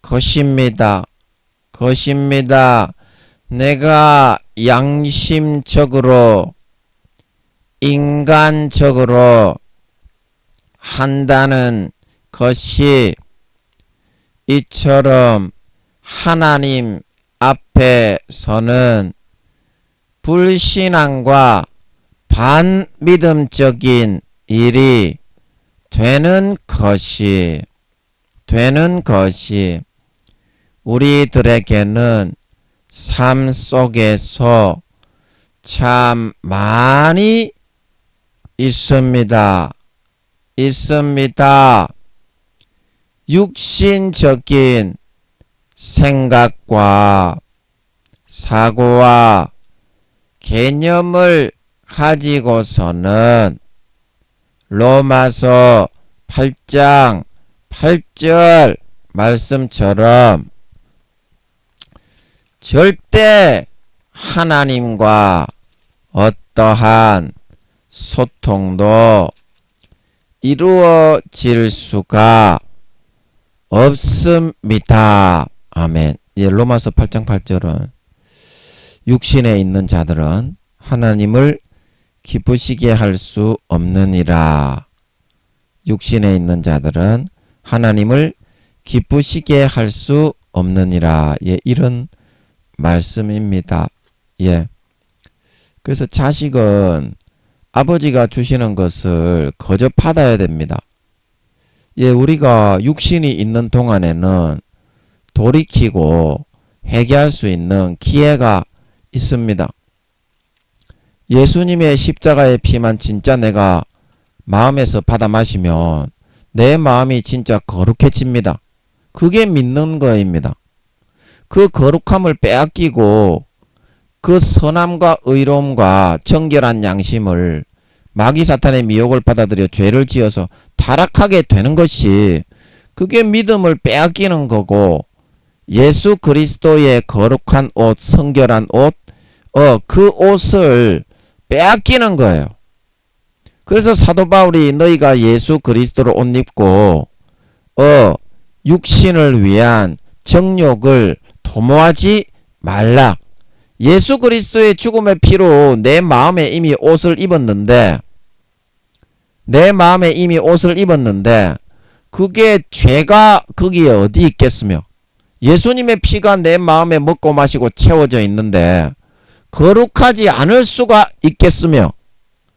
것입니다. 내가 양심적으로 인간적으로 한다는 것이 이처럼 하나님 앞에서는 불신앙과 반믿음적인 일이 되는 것이 우리들에게는 삶 속에서 참 많이 있습니다. 육신적인 생각과 사고와 개념을 가지고서는 로마서 8장 8절 말씀처럼 절대 하나님과 어떠한 소통도 이루어질 수가 없습니다. 아멘. 예, 로마서 8장 8절은 육신에 있는 자들은 하나님을 기쁘시게 할 수 없느니라. 육신에 있는 자들은 하나님을 기쁘시게 할 수 없느니라. 예, 이런 말씀입니다. 예. 그래서 자식은 아버지가 주시는 것을 거저 받아야 됩니다. 예, 우리가 육신이 있는 동안에는 돌이키고 회개할 수 있는 기회가 있습니다. 예수님의 십자가의 피만 진짜 내가 마음에서 받아 마시면 내 마음이 진짜 거룩해집니다. 그게 믿는 거입니다. 그 거룩함을 빼앗기고 그 선함과 의로움과 정결한 양심을 마귀 사탄의 미혹을 받아들여 죄를 지어서 타락하게 되는 것이 그게 믿음을 빼앗기는 거고 예수 그리스도의 거룩한 옷, 성결한 옷, 그 옷을 빼앗기는 거예요. 그래서 사도 바울이 너희가 예수 그리스도를 옷 입고 육신을 위한 정욕을 도모하지 말라. 예수 그리스도의 죽음의 피로 내 마음에 이미 옷을 입었는데 그게 죄가 거기에 어디 있겠으며 예수님의 피가 내 마음에 먹고 마시고 채워져 있는데 거룩하지 않을 수가 있겠으며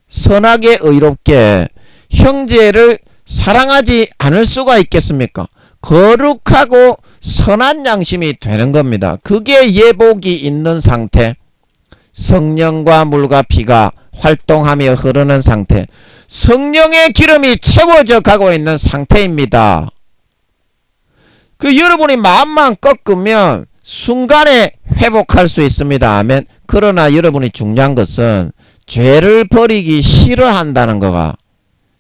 선하게 의롭게 형제를 사랑하지 않을 수가 있겠습니까? 거룩하고 선한 양심이 되는 겁니다. 그게 예복이 있는 상태, 성령과 물과 피가 활동하며 흐르는 상태, 성령의 기름이 채워져 가고 있는 상태입니다. 여러분이 마음만 꺾으면 순간에 회복할 수 있습니다. 아멘. 그러나 여러분이 중요한 것은 죄를 버리기 싫어한다는 거가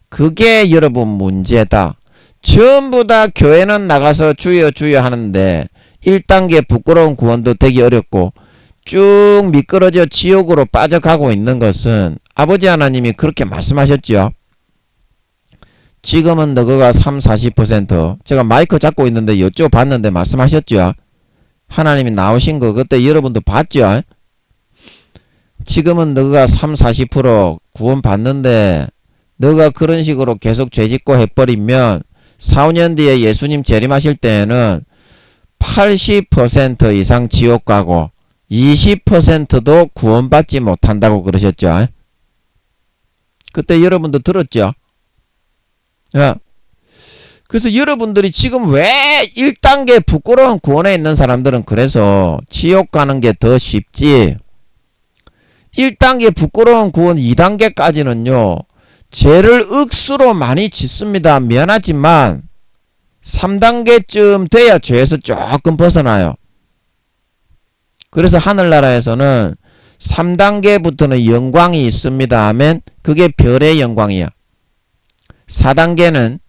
그게 여러분 문제다. 전부 다 교회는 나가서 주여 주여 하는데 1단계 부끄러운 구원도 되기 어렵고 쭉 미끄러져 지옥으로 빠져가고 있는 것은 아버지 하나님이 그렇게 말씀하셨죠. 지금은 너가 30-40% 제가 마이크 잡고 있는데 여쭤봤는데 말씀하셨죠. 하나님이 나오신 거 그때 여러분도 봤죠. 지금은 너가 30-40% 구원 받는데 너가 그런 식으로 계속 죄짓고 해버리면 4-5년 뒤에 예수님 재림하실 때에는 80% 이상 지옥 가고 20%도 구원받지 못한다고 그러셨죠. 그때 여러분도 들었죠. 그래서 여러분들이 지금 왜 1단계 부끄러운 구원에 있는 사람들은 그래서 지옥 가는 게 더 쉽지 1단계 부끄러운 구원 2단계까지는요 죄를 억수로 많이 짓습니다. 미안하지만 3단계쯤 돼야 죄에서 조금 벗어나요. 그래서 하늘나라에서는 3단계부터는 영광이 있습니다. 아멘. 그게 별의 영광이야. 4단계는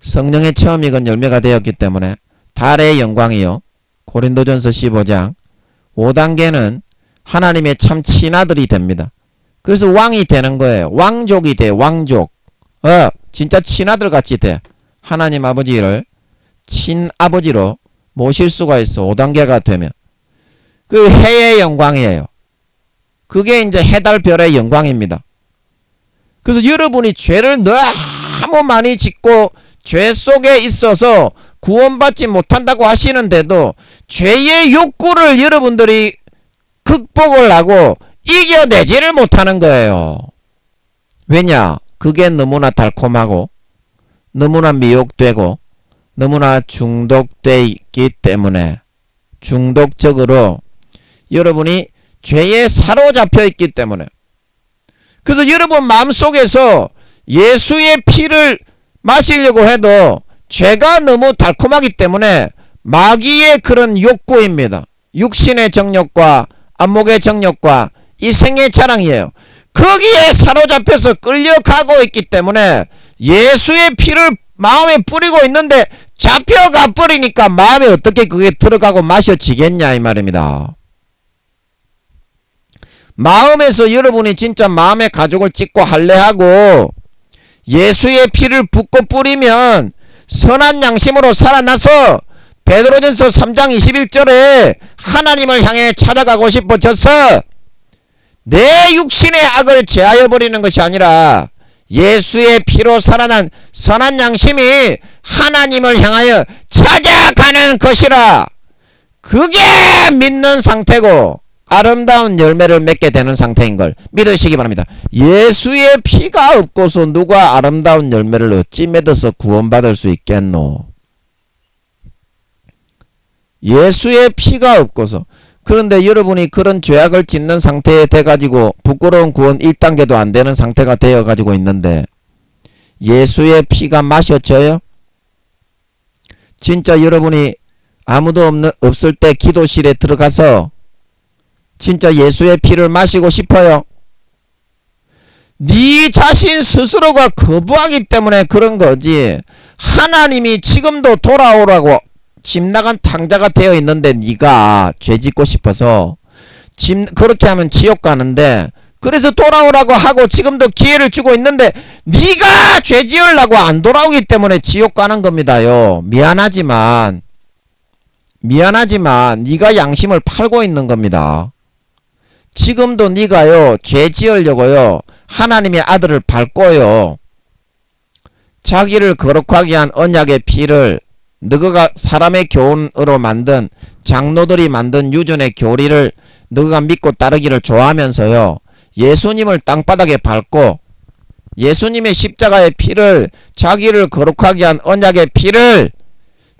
성령의 처음 익은 열매가 되었기 때문에 달의 영광이요. 고린도전서 15장. 5단계는 하나님의 참 친아들이 됩니다. 그래서 왕이 되는 거예요. 왕족이 돼. 왕족. 진짜 친아들 같이 돼. 하나님 아버지를 친아버지로 모실 수가 있어. 5단계가 되면. 그 해의 영광이에요. 그게 이제 해달별의 영광입니다. 그래서 여러분이 죄를 너무 많이 짓고 죄 속에 있어서 구원받지 못한다고 하시는데도 죄의 욕구를 여러분들이 극복을 하고 이겨내지를 못하는 거예요. 왜냐? 그게 너무나 달콤하고 너무나 미혹되고 너무나 중독돼 있기 때문에 중독적으로 여러분이 죄에 사로잡혀 있기 때문에 그래서 여러분 마음속에서 예수의 피를 마시려고 해도 죄가 너무 달콤하기 때문에 마귀의 그런 욕구입니다. 육신의 정욕과 안목의 정욕과 이 생의 자랑이에요. 거기에 사로잡혀서 끌려가고 있기 때문에 예수의 피를 마음에 뿌리고 있는데 잡혀가 버리니까 마음에 어떻게 그게 들어가고 마셔지겠냐 이 말입니다. 마음에서 여러분이 진짜 마음의 가족을 찍고 할례하고 예수의 피를 붓고 뿌리면 선한 양심으로 살아나서 베드로전서 3장 21절에 하나님을 향해 찾아가고 싶어져서 내 육신의 악을 제하여 버리는 것이 아니라 예수의 피로 살아난 선한 양심이 하나님을 향하여 찾아가는 것이라. 그게 믿는 상태고 아름다운 열매를 맺게 되는 상태인 걸 믿으시기 바랍니다. 예수의 피가 없고서 누가 아름다운 열매를 어찌 맺어서 구원받을 수 있겠노? 예수의 피가 없고서. 그런데 여러분이 그런 죄악을 짓는 상태에 돼가지고 부끄러운 구원 1단계도 안 되는 상태가 되어가지고 있는데 예수의 피가 마셔져요? 진짜 여러분이 아무도 없을 때 기도실에 들어가서 진짜 예수의 피를 마시고 싶어요? 네 자신 스스로가 거부하기 때문에 그런 거지. 하나님이 지금도 돌아오라고 집 나간 탕자가 되어 있는데 네가 죄 짓고 싶어서 그렇게 하면 지옥 가는데 그래서 돌아오라고 하고 지금도 기회를 주고 있는데 네가 죄 지으려고 안 돌아오기 때문에 지옥 가는 겁니다요. 미안하지만 네가 양심을 팔고 있는 겁니다. 지금도 네가요 죄 지으려고요 하나님의 아들을 밟고요 자기를 거룩하게 한 언약의 피를 너가 사람의 교훈으로 만든 장로들이 만든 유전의 교리를 너가 믿고 따르기를 좋아하면서요 예수님을 땅바닥에 밟고 예수님의 십자가의 피를 자기를 거룩하게 한 언약의 피를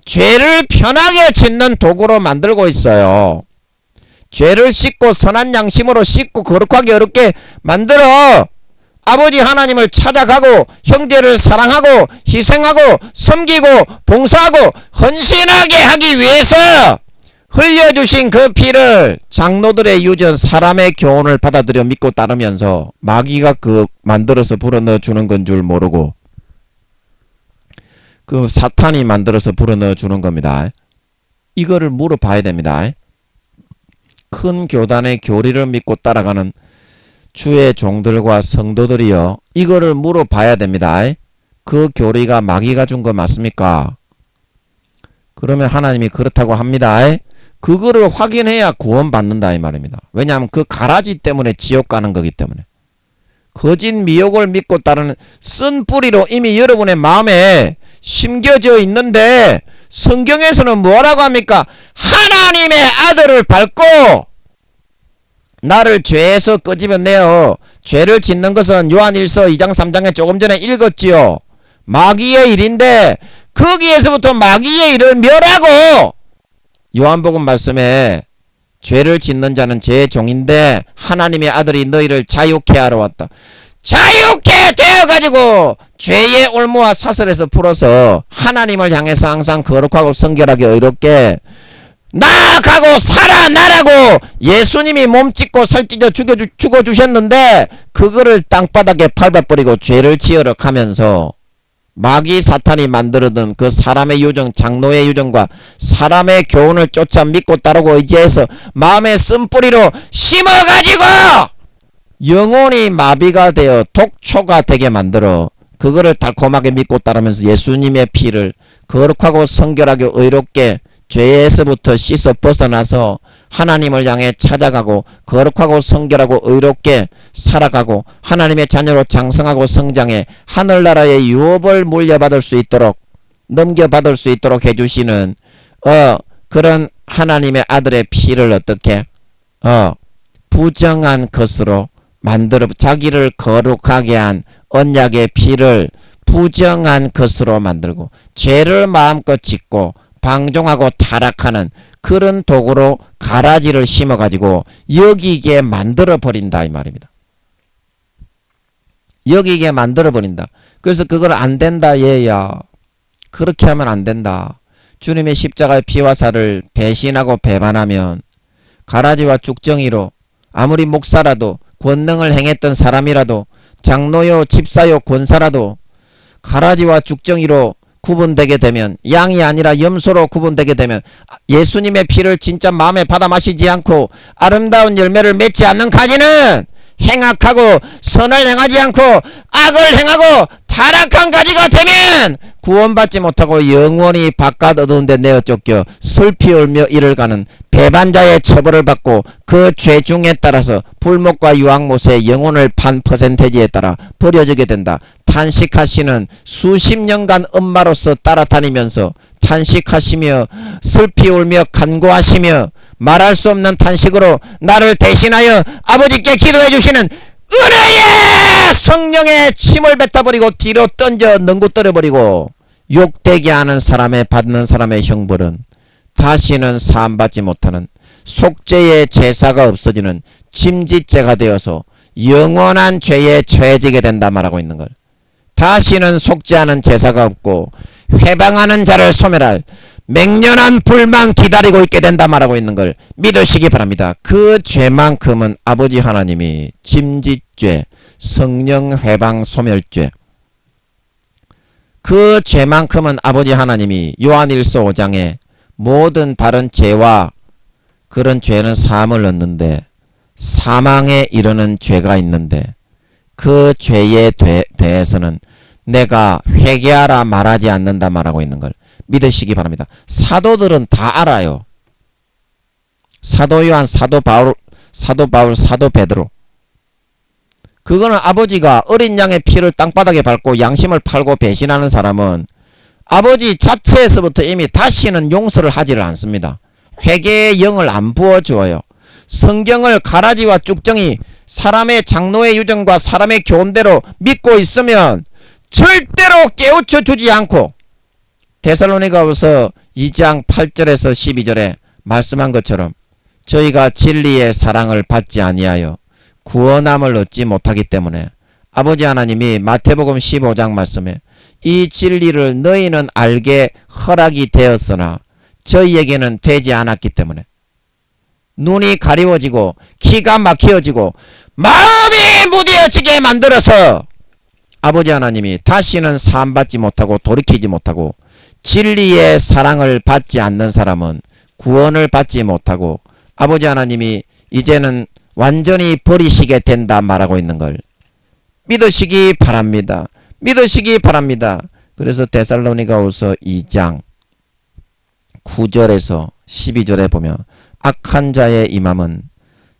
죄를 편하게 짓는 도구로 만들고 있어요. 죄를 씻고 선한 양심으로 씻고 거룩하게 어렵게 만들어 아버지 하나님을 찾아가고 형제를 사랑하고 희생하고 섬기고 봉사하고 헌신하게 하기 위해서 흘려주신 그 피를 장로들의 유전 사람의 교훈을 받아들여 믿고 따르면서 마귀가 그 만들어서 불어넣어 주는 건 줄 모르고 그 사탄이 만들어서 불어넣어 주는 겁니다. 이거를 물어봐야 됩니다. 큰 교단의 교리를 믿고 따라가는 주의 종들과 성도들이요 이거를 물어봐야 됩니다. 그 교리가 마귀가 준 거 맞습니까? 그러면 하나님이 그렇다고 합니다. 그거를 확인해야 구원받는다 이 말입니다. 왜냐하면 그 가라지 때문에 지옥 가는 거기 때문에 거짓 미혹을 믿고 따르는 쓴 뿌리로 이미 여러분의 마음에 심겨져 있는데 성경에서는 뭐라고 합니까? 하나님의 아들을 밟고 나를 죄에서 끄집어내어 죄를 짓는 것은 요한일서 2장 3장에 조금 전에 읽었지요. 마귀의 일인데 거기에서부터 마귀의 일을 멸하고 요한복음 말씀에 죄를 짓는 자는 제 종인데 하나님의 아들이 너희를 자유케 하러 왔다. 자유케 되어가지고 죄의 올무와 사슬에서 풀어서 하나님을 향해서 항상 거룩하고 성결하게 의롭게 나아가고 살아나라고 예수님이 몸짓고 살찌져 죽어주셨는데 그거를 땅바닥에 밟아버리고 죄를 지으러 가면서 마귀 사탄이 만들어둔 그 사람의 유정 장로의 유정과 사람의 교훈을 쫓아 믿고 따르고 의지해서 마음의 쓴뿌리로 심어가지고 영혼이 마비가 되어 독초가 되게 만들어 그거를 달콤하게 믿고 따르면서 예수님의 피를 거룩하고 성결하게 의롭게 죄에서부터 씻어 벗어나서 하나님을 향해 찾아가고 거룩하고 성결하고 의롭게 살아가고 하나님의 자녀로 장성하고 성장해 하늘나라의 유업을 물려받을 수 있도록 넘겨받을 수 있도록 해주시는 그런 하나님의 아들의 피를 어떻게 부정한 것으로 만들어 자기를 거룩하게 한 언약의 피를 부정한 것으로 만들고 죄를 마음껏 짓고 방종하고 타락하는 그런 도구로 가라지를 심어가지고 여기게 만들어버린다 이 말입니다. 여기게 만들어버린다. 그래서 그걸 안된다 얘야. 그렇게 하면 안된다. 주님의 십자가의 피와 살을 배신하고 배반하면 가라지와 쭉정이로 아무리 목사라도 권능을 행했던 사람이라도 장로요 집사요 권사라도 가라지와 쭉정이로 구분되게 되면 양이 아니라 염소로 구분되게 되면 예수님의 피를 진짜 마음에 받아 마시지 않고 아름다운 열매를 맺지 않는 가지는 행악하고 선을 행하지 않고 악을 행하고 타락한 가지가 되면 구원받지 못하고 영원히 바깥 어두운 데 내어 쫓겨 슬피 울며 이를 가는 배반자의 처벌을 받고 그 죄 중에 따라서 불목과 유황못의 영혼을 판 퍼센테이지에 따라 버려지게 된다. 탄식하시는 수십 년간 엄마로서 따라다니면서 탄식하시며 슬피 울며 간구하시며 말할 수 없는 탄식으로 나를 대신하여 아버지께 기도해 주시는 은혜의 성령의 침을 뱉어버리고 뒤로 던져 능구떨어버리고 욕되게 하는 사람의 받는 사람의 형벌은 다시는 사함받지 못하는 속죄의 제사가 없어지는 짐짓죄가 되어서 영원한 죄에 처해지게 된다 말하고 있는 걸. 다시는 속죄하는 제사가 없고 회방하는 자를 소멸할 맹렬한 불만 기다리고 있게 된다 말하고 있는 걸 믿으시기 바랍니다. 그 죄만큼은 아버지 하나님이 짐짓죄, 성령 회방 소멸죄 그 죄만큼은 아버지 하나님이 요한일서 5장에 모든 다른 죄와 그런 죄는 사함을 얻는데 사망에 이르는 죄가 있는데 그 죄에 대해서는 내가 회개하라 말하지 않는다 말하고 있는 걸 믿으시기 바랍니다. 사도들은 다 알아요. 사도 요한, 사도 바울, 사도 베드로. 그거는 아버지가 어린 양의 피를 땅바닥에 밟고 양심을 팔고 배신하는 사람은 아버지 자체에서부터 이미 다시는 용서를 하지를 않습니다. 회개의 영을 안 부어주어요. 성경을 가라지와 쭉정이 사람의 장로의 유전과 사람의 교훈대로 믿고 있으면 절대로 깨우쳐 주지 않고 데살로니가후서 2장 8절에서 12절에 말씀한 것처럼 저희가 진리의 사랑을 받지 아니하여 구원함을 얻지 못하기 때문에 아버지 하나님이 마태복음 15장 말씀에 이 진리를 너희는 알게 허락이 되었으나 저희에게는 되지 않았기 때문에 눈이 가리워지고 기가 막혀지고 마음이 무뎌지게 만들어서 아버지 하나님이 다시는 사함받지 못하고 돌이키지 못하고 진리의 사랑을 받지 않는 사람은 구원을 받지 못하고 아버지 하나님이 이제는 완전히 버리시게 된다 말하고 있는 걸 믿으시기 바랍니다. 믿으시기 바랍니다. 그래서 데살로니가후서 2장 9절에서 12절에 보면 악한 자의 임함은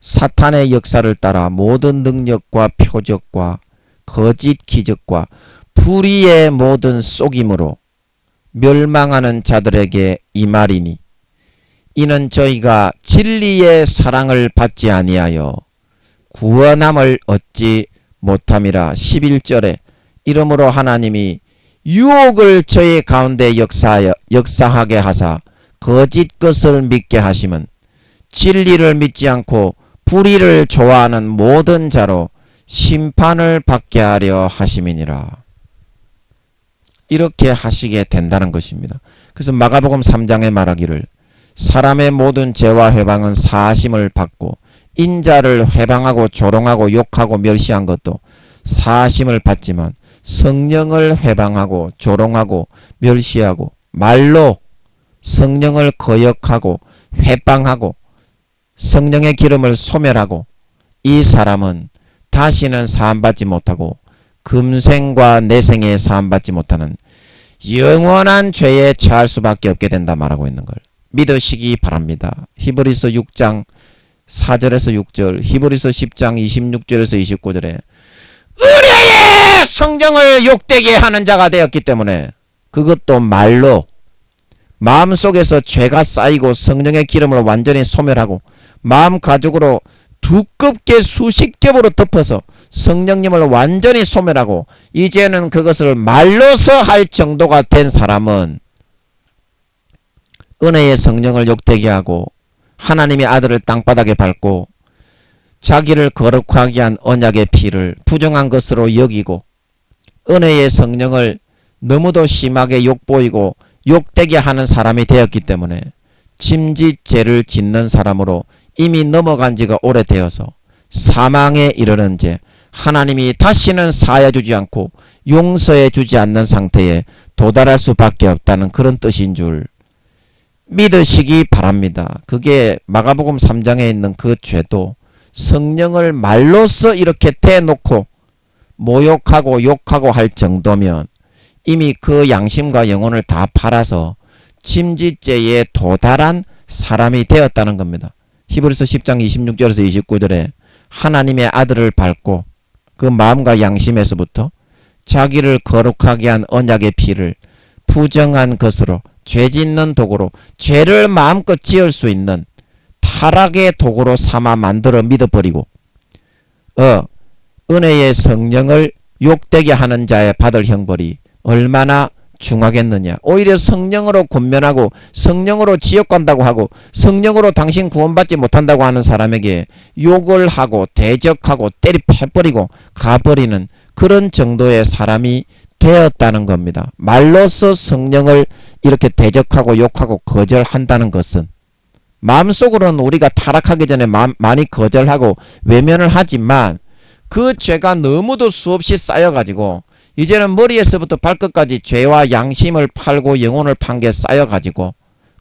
사탄의 역사를 따라 모든 능력과 표적과 거짓 기적과 불의의 모든 속임으로 멸망하는 자들에게 임하리니 이는 저희가 진리의 사랑을 받지 아니하여 구원함을 얻지 못함이라. 11절에 이러므로 하나님이 유혹을 저희 가운데 역사하게 하사 거짓 것을 믿게 하심은 진리를 믿지 않고 불의를 좋아하는 모든 자로 심판을 받게 하려 하심이니라. 이렇게 하시게 된다는 것입니다. 그래서 마가복음 3장에 말하기를 사람의 모든 죄와 회방은 사하심을 받고 인자를 회방하고 조롱하고 욕하고 멸시한 것도 사하심을 받지만 성령을 회방하고 조롱하고 멸시하고 말로 성령을 거역하고 회방하고 성령의 기름을 소멸하고 이 사람은 다시는 사함받지 못하고 금생과 내생에 사함받지 못하는 영원한 죄에 처할 수밖에 없게 된다 말하고 있는 걸 믿으시기 바랍니다. 히브리서 6장 4절에서 6절, 히브리서 10장 26절에서 29절에 의뢰의 성령을 욕되게 하는 자가 되었기 때문에 그것도 말로 마음속에서 죄가 쌓이고 성령의 기름을 완전히 소멸하고 마음 가죽으로 두껍게 수십 겹으로 덮어서 성령님을 완전히 소멸하고 이제는 그것을 말로서 할 정도가 된 사람은 은혜의 성령을 욕되게 하고 하나님의 아들을 땅바닥에 밟고 자기를 거룩하게 한 언약의 피를 부정한 것으로 여기고 은혜의 성령을 너무도 심하게 욕보이고 욕되게 하는 사람이 되었기 때문에 침짓죄를 짓는 사람으로 이미 넘어간 지가 오래되어서 사망에 이르는 죄, 하나님이 다시는 사해주지 않고 용서해주지 않는 상태에 도달할 수밖에 없다는 그런 뜻인 줄 믿으시기 바랍니다. 그게 마가복음 3장에 있는 그 죄도 성령을 말로써 이렇게 대놓고 모욕하고 욕하고 할 정도면 이미 그 양심과 영혼을 다 팔아서 침짓죄에 도달한 사람이 되었다는 겁니다. 히브리서 10장 26절에서 29절에 하나님의 아들을 밟고 그 마음과 양심에서부터 자기를 거룩하게 한 언약의 피를 부정한 것으로 죄 짓는 도구로 죄를 마음껏 지을 수 있는 타락의 도구로 삼아 만들어 믿어버리고 은혜의 성령을 욕되게 하는 자의 받을 형벌이 얼마나 중하겠느냐. 오히려 성령으로 권면하고 성령으로 지옥 간다고 하고 성령으로 당신 구원받지 못한다고 하는 사람에게 욕을 하고 대적하고 때리 패버리고 가버리는 그런 정도의 사람이 되었다는 겁니다. 말로써 성령을 이렇게 대적하고 욕하고 거절한다는 것은 마음속으로는 우리가 타락하기 전에 많이 거절하고 외면을 하지만 그 죄가 너무도 수없이 쌓여가지고 이제는 머리에서부터 발끝까지 죄와 양심을 팔고 영혼을 판 게 쌓여가지고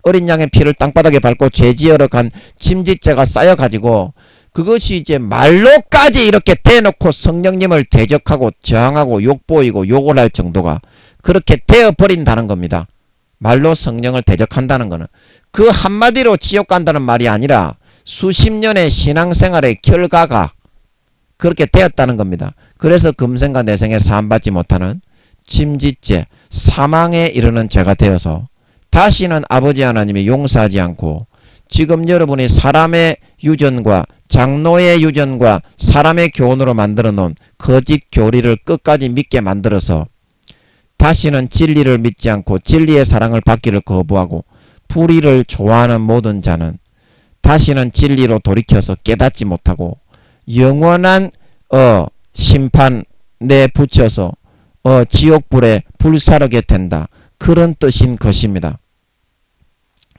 어린 양의 피를 땅바닥에 밟고 죄지으러 간 침짓죄가 쌓여가지고 그것이 이제 말로까지 이렇게 대놓고 성령님을 대적하고 저항하고 욕보이고 욕을 할 정도가 그렇게 되어버린다는 겁니다. 말로 성령을 대적한다는 것은 그 한마디로 지옥 간다는 말이 아니라 수십 년의 신앙생활의 결과가 그렇게 되었다는 겁니다. 그래서 금생과 내생에 사함받지 못하는 침짓죄, 사망에 이르는 죄가 되어서 다시는 아버지 하나님이 용서하지 않고 지금 여러분이 사람의 유전과 장로의 유전과 사람의 교훈으로 만들어 놓은 거짓 교리를 끝까지 믿게 만들어서 다시는 진리를 믿지 않고 진리의 사랑을 받기를 거부하고 불의를 좋아하는 모든 자는 다시는 진리로 돌이켜서 깨닫지 못하고 영원한 심판 내 붙여서 지옥불에 불사르게 된다. 그런 뜻인 것입니다.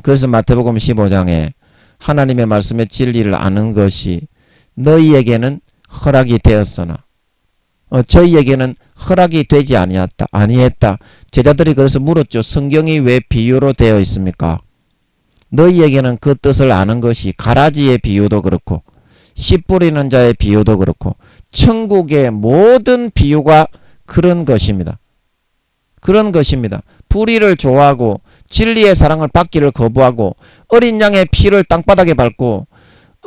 그래서 마태복음 15장에 하나님의 말씀의 진리를 아는 것이 너희에게는 허락이 되었으나 저희에게는 허락이 되지 아니했다. 제자들이 그래서 물었죠. 성경이 왜 비유로 되어 있습니까? 너희에게는 그 뜻을 아는 것이 가라지의 비유도 그렇고 씨 뿌리는 자의 비유도 그렇고 천국의 모든 비유가 그런 것입니다. 그런 것입니다. 불의를 좋아하고 진리의 사랑을 받기를 거부하고 어린 양의 피를 땅바닥에 밟고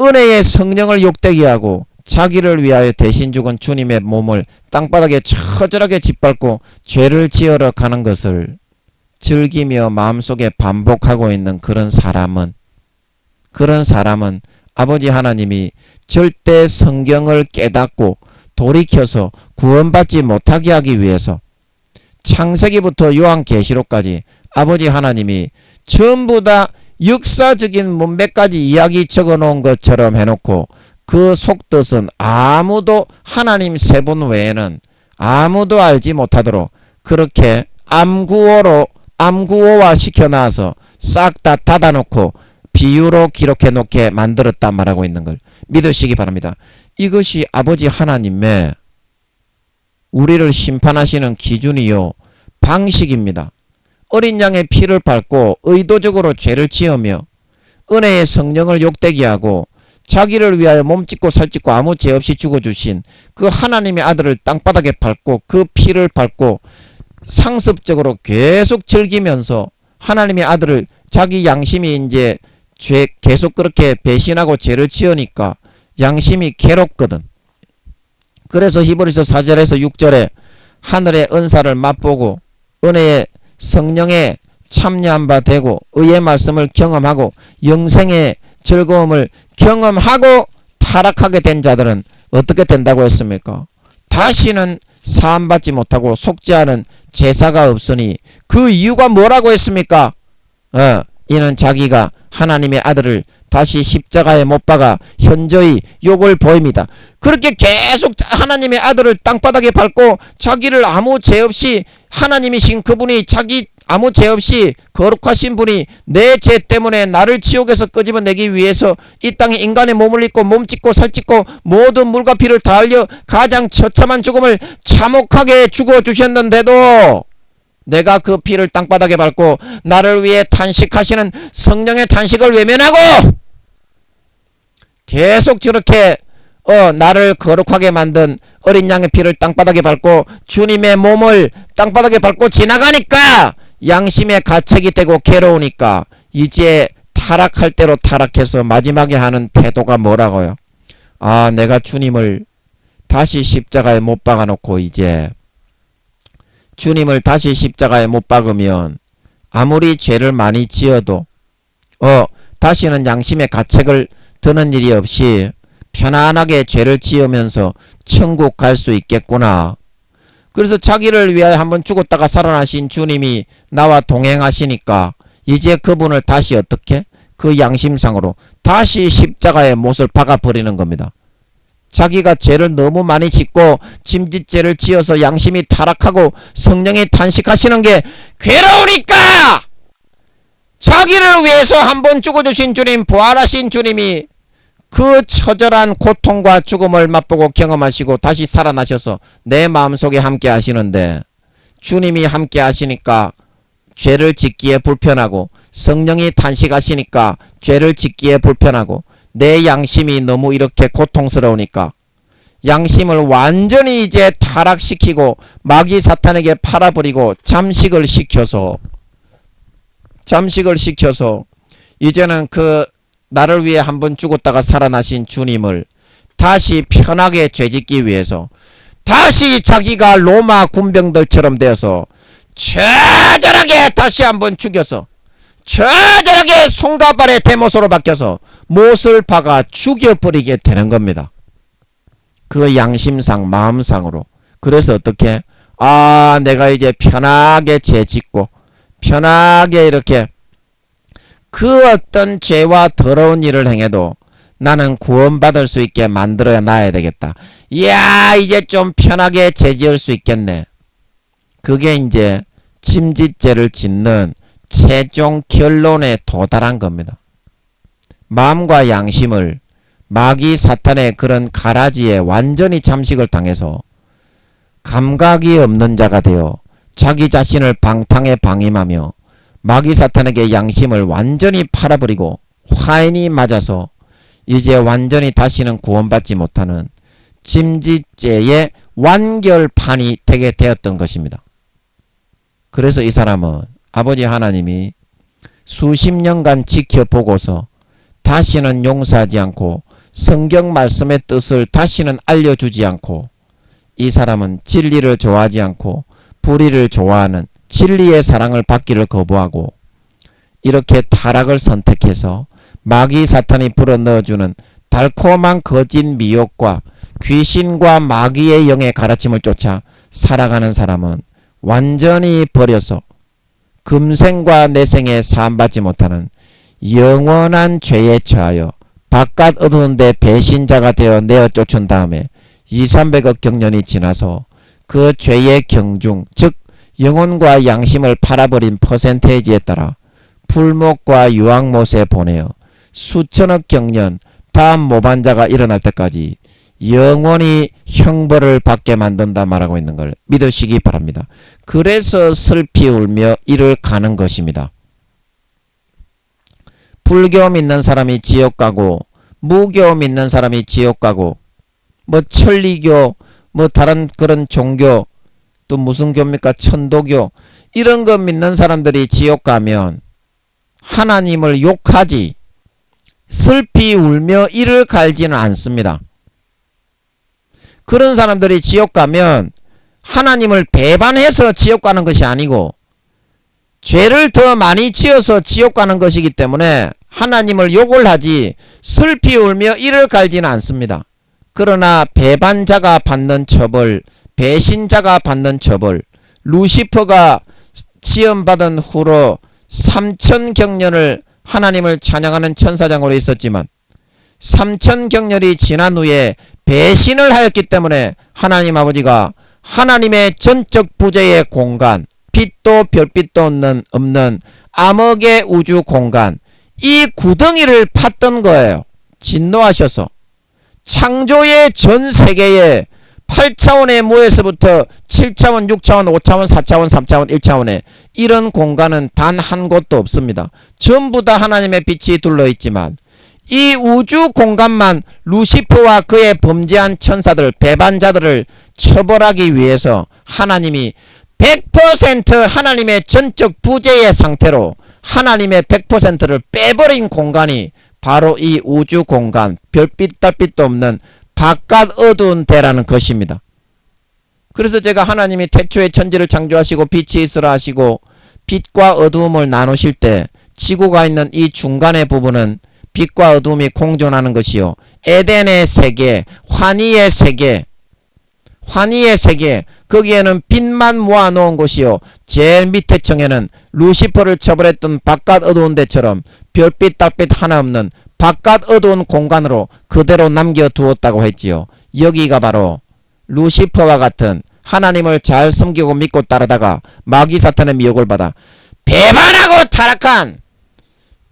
은혜의 성령을 욕되게 하고 자기를 위하여 대신 죽은 주님의 몸을 땅바닥에 처절하게 짓밟고 죄를 지으러 가는 것을 즐기며 마음속에 반복하고 있는 그런 사람은 아버지 하나님이 절대 성경을 깨닫고 돌이켜서 구원받지 못하게 하기 위해서 창세기부터 요한계시록까지 아버지 하나님이 전부 다 역사적인 문맥까지 이야기 적어놓은 것처럼 해놓고 그 속뜻은 아무도 하나님 세 분 외에는 아무도 알지 못하도록 그렇게 암구어화 시켜놔서 싹 다 닫아놓고 비유로 기록해 놓게 만들었단 말하고 있는 걸 믿으시기 바랍니다. 이것이 아버지 하나님의 우리를 심판하시는 기준이요 방식입니다. 어린 양의 피를 밟고 의도적으로 죄를 지으며 은혜의 성령을 욕되게 하고 자기를 위하여 몸짓고 살짓고 아무 죄 없이 죽어주신 그 하나님의 아들을 땅바닥에 밟고 그 피를 밟고 상습적으로 계속 즐기면서 하나님의 아들을 자기 양심이 이제 계속 그렇게 배신하고 죄를 지으니까 양심이 괴롭거든. 그래서 히브리서 4절에서 6절에 하늘의 은사를 맛보고 은혜의 성령에 참여한 바 되고 의의 말씀을 경험하고 영생의 즐거움을 경험하고 타락하게 된 자들은 어떻게 된다고 했습니까? 다시는 사함받지 못하고 속죄하는 제사가 없으니 그 이유가 뭐라고 했습니까? 이는 자기가 하나님의 아들을 다시 십자가에 못 박아 현저히 욕을 보입니다. 그렇게 계속 하나님의 아들을 땅바닥에 밟고 자기를 아무 죄 없이 하나님이신 그분이 자기 아무 죄 없이 거룩하신 분이 내 죄 때문에 나를 지옥에서 끄집어내기 위해서 이 땅에 인간의 몸을 입고 몸짓고 살짓고 모든 물과 피를 다 흘려 가장 처참한 죽음을 참혹하게 죽어주셨는데도 내가 그 피를 땅바닥에 밟고 나를 위해 탄식하시는 성령의 탄식을 외면하고 계속 저렇게 나를 거룩하게 만든 어린 양의 피를 땅바닥에 밟고 주님의 몸을 땅바닥에 밟고 지나가니까 양심의 가책이 되고 괴로우니까 이제 타락할 대로 타락해서 마지막에 하는 태도가 뭐라고요? 내가 주님을 다시 십자가에 못 박아놓고 이제 주님을 다시 십자가에 못 박으면 아무리 죄를 많이 지어도 다시는 양심의 가책을 드는 일이 없이 편안하게 죄를 지으면서 천국 갈 수 있겠구나. 그래서 자기를 위하여 한번 죽었다가 살아나신 주님이 나와 동행하시니까 이제 그분을 다시 어떻게? 그 양심상으로 다시 십자가에 못을 박아버리는 겁니다. 자기가 죄를 너무 많이 짓고 짐짓죄를 지어서 양심이 타락하고 성령이 탄식하시는 게 괴로우니까 자기를 위해서 한번 죽어주신 주님, 부활하신 주님이 그 처절한 고통과 죽음을 맛보고 경험하시고 다시 살아나셔서 내 마음속에 함께 하시는데 주님이 함께 하시니까 죄를 짓기에 불편하고 성령이 탄식하시니까 죄를 짓기에 불편하고 내 양심이 너무 이렇게 고통스러우니까 양심을 완전히 이제 타락시키고 마귀 사탄에게 팔아버리고 잠식을 시켜서 이제는 그 나를 위해 한번 죽었다가 살아나신 주님을 다시 편하게 죄짓기 위해서 다시 자기가 로마 군병들처럼 되어서 처절하게 다시 한번 죽여서 처절하게 손과 발의 대못으로 바뀌어서 못을 박아 죽여버리게 되는 겁니다. 그 양심상 마음상으로. 그래서 어떻게 내가 이제 편하게 죄짓고 편하게 이렇게 그 어떤 죄와 더러운 일을 행해도 나는 구원받을 수 있게 만들어 놔야 되겠다. 이야, 이제 좀 편하게 죄지을 수 있겠네. 그게 이제 침짓죄를 짓는 최종 결론에 도달한 겁니다. 마음과 양심을 마귀 사탄의 그런 가라지에 완전히 잠식을 당해서 감각이 없는 자가 되어 자기 자신을 방탕에 방임하며 마귀 사탄에게 양심을 완전히 팔아버리고 화인이 맞아서 이제 완전히 다시는 구원받지 못하는 짐짓죄의 완결판이 되게 되었던 것입니다. 그래서 이 사람은 아버지 하나님이 수십 년간 지켜보고서 다시는 용서하지 않고 성경 말씀의 뜻을 다시는 알려주지 않고 이 사람은 진리를 좋아하지 않고 불의를 좋아하는 진리의 사랑을 받기를 거부하고 이렇게 타락을 선택해서 마귀 사탄이 불어넣어주는 달콤한 거짓 미혹과 귀신과 마귀의 영의 가르침을 쫓아 살아가는 사람은 완전히 버려서 금생과 내생에 사함받지 못하는 영원한 죄에 처하여 바깥 어두운 데 배신자가 되어 내어 쫓은 다음에 200~300억 경년이 지나서 그 죄의 경중 즉 영혼과 양심을 팔아버린 퍼센테이지에 따라 풀목과 유황못에 보내어 수천억 경년 다음 모반자가 일어날 때까지 영원히 형벌을 받게 만든다 말하고 있는 걸 믿으시기 바랍니다. 그래서 슬피 울며 이를 가는 것입니다. 불교 믿는 사람이 지옥 가고 무교 믿는 사람이 지옥 가고 뭐 천리교 뭐 다른 그런 종교 또 무슨 교입니까? 천도교 이런 거 믿는 사람들이 지옥 가면 하나님을 욕하지 슬피 울며 이를 갈지는 않습니다. 그런 사람들이 지옥 가면 하나님을 배반해서 지옥 가는 것이 아니고 죄를 더 많이 지어서 지옥 가는 것이기 때문에 하나님을 욕을 하지 슬피 울며 이를 갈지는 않습니다. 그러나 배반자가 받는 처벌, 배신자가 받는 처벌, 루시퍼가 시험받은 후로 3000경년을 하나님을 찬양하는 천사장으로 있었지만 3000경년이 지난 후에 배신을 하였기 때문에 하나님 아버지가 하나님의 전적 부재의 공간, 빛도 별빛도 없는 암흑의 우주 공간, 이 구덩이를 팠던 거예요. 진노하셔서 창조의 전 세계에 8차원의 무에서부터 7차원, 6차원, 5차원, 4차원, 3차원, 1차원에 이런 공간은 단 한 곳도 없습니다. 전부 다 하나님의 빛이 둘러있지만 이 우주 공간만 루시퍼와 그의 범죄한 천사들, 배반자들을 처벌하기 위해서 하나님이 100% 하나님의 전적 부재의 상태로 하나님의 100%를 빼버린 공간이 바로 이 우주 공간, 별빛 달빛도 없는 바깥 어두운 데라는 것입니다. 그래서 제가 하나님이 태초에 천지를 창조하시고 빛이 있으라 하시고 빛과 어두움을 나누실 때 지구가 있는 이 중간의 부분은 빛과 어두움이 공존하는 것이요, 에덴의 세계, 환희의 세계, 거기에는 빛만 모아놓은 곳이요, 제일 밑에 층에는 루시퍼를 처벌했던 바깥 어두운 데처럼 별빛 달빛 하나 없는 바깥 어두운 공간으로 그대로 남겨두었다고 했지요. 여기가 바로 루시퍼와 같은 하나님을 잘 섬기고 믿고 따르다가 마귀 사탄의 미혹을 받아 배반하고 타락한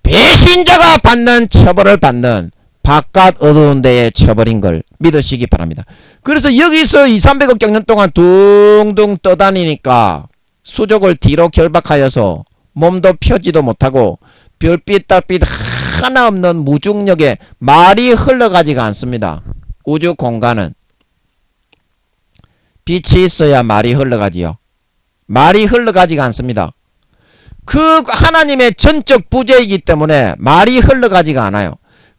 배신자가 받는 처벌을 받는 바깥 어두운 데의 처벌인 걸 믿으시기 바랍니다. 그래서 여기서 200~300억 경년 동안 둥둥 떠다니니까 수족을 뒤로 결박하여서 몸도 펴지도 못하고 별빛 달빛 하나 없는 무중력에 말이 흘러가지가 않습니다. 우주 공간은 빛이 있어야 말이 흘러가지요. 말이 흘러가지가 않습니다. 그 하나님의 전적 부재이기 때문에 말이 흘러가지가 않아요.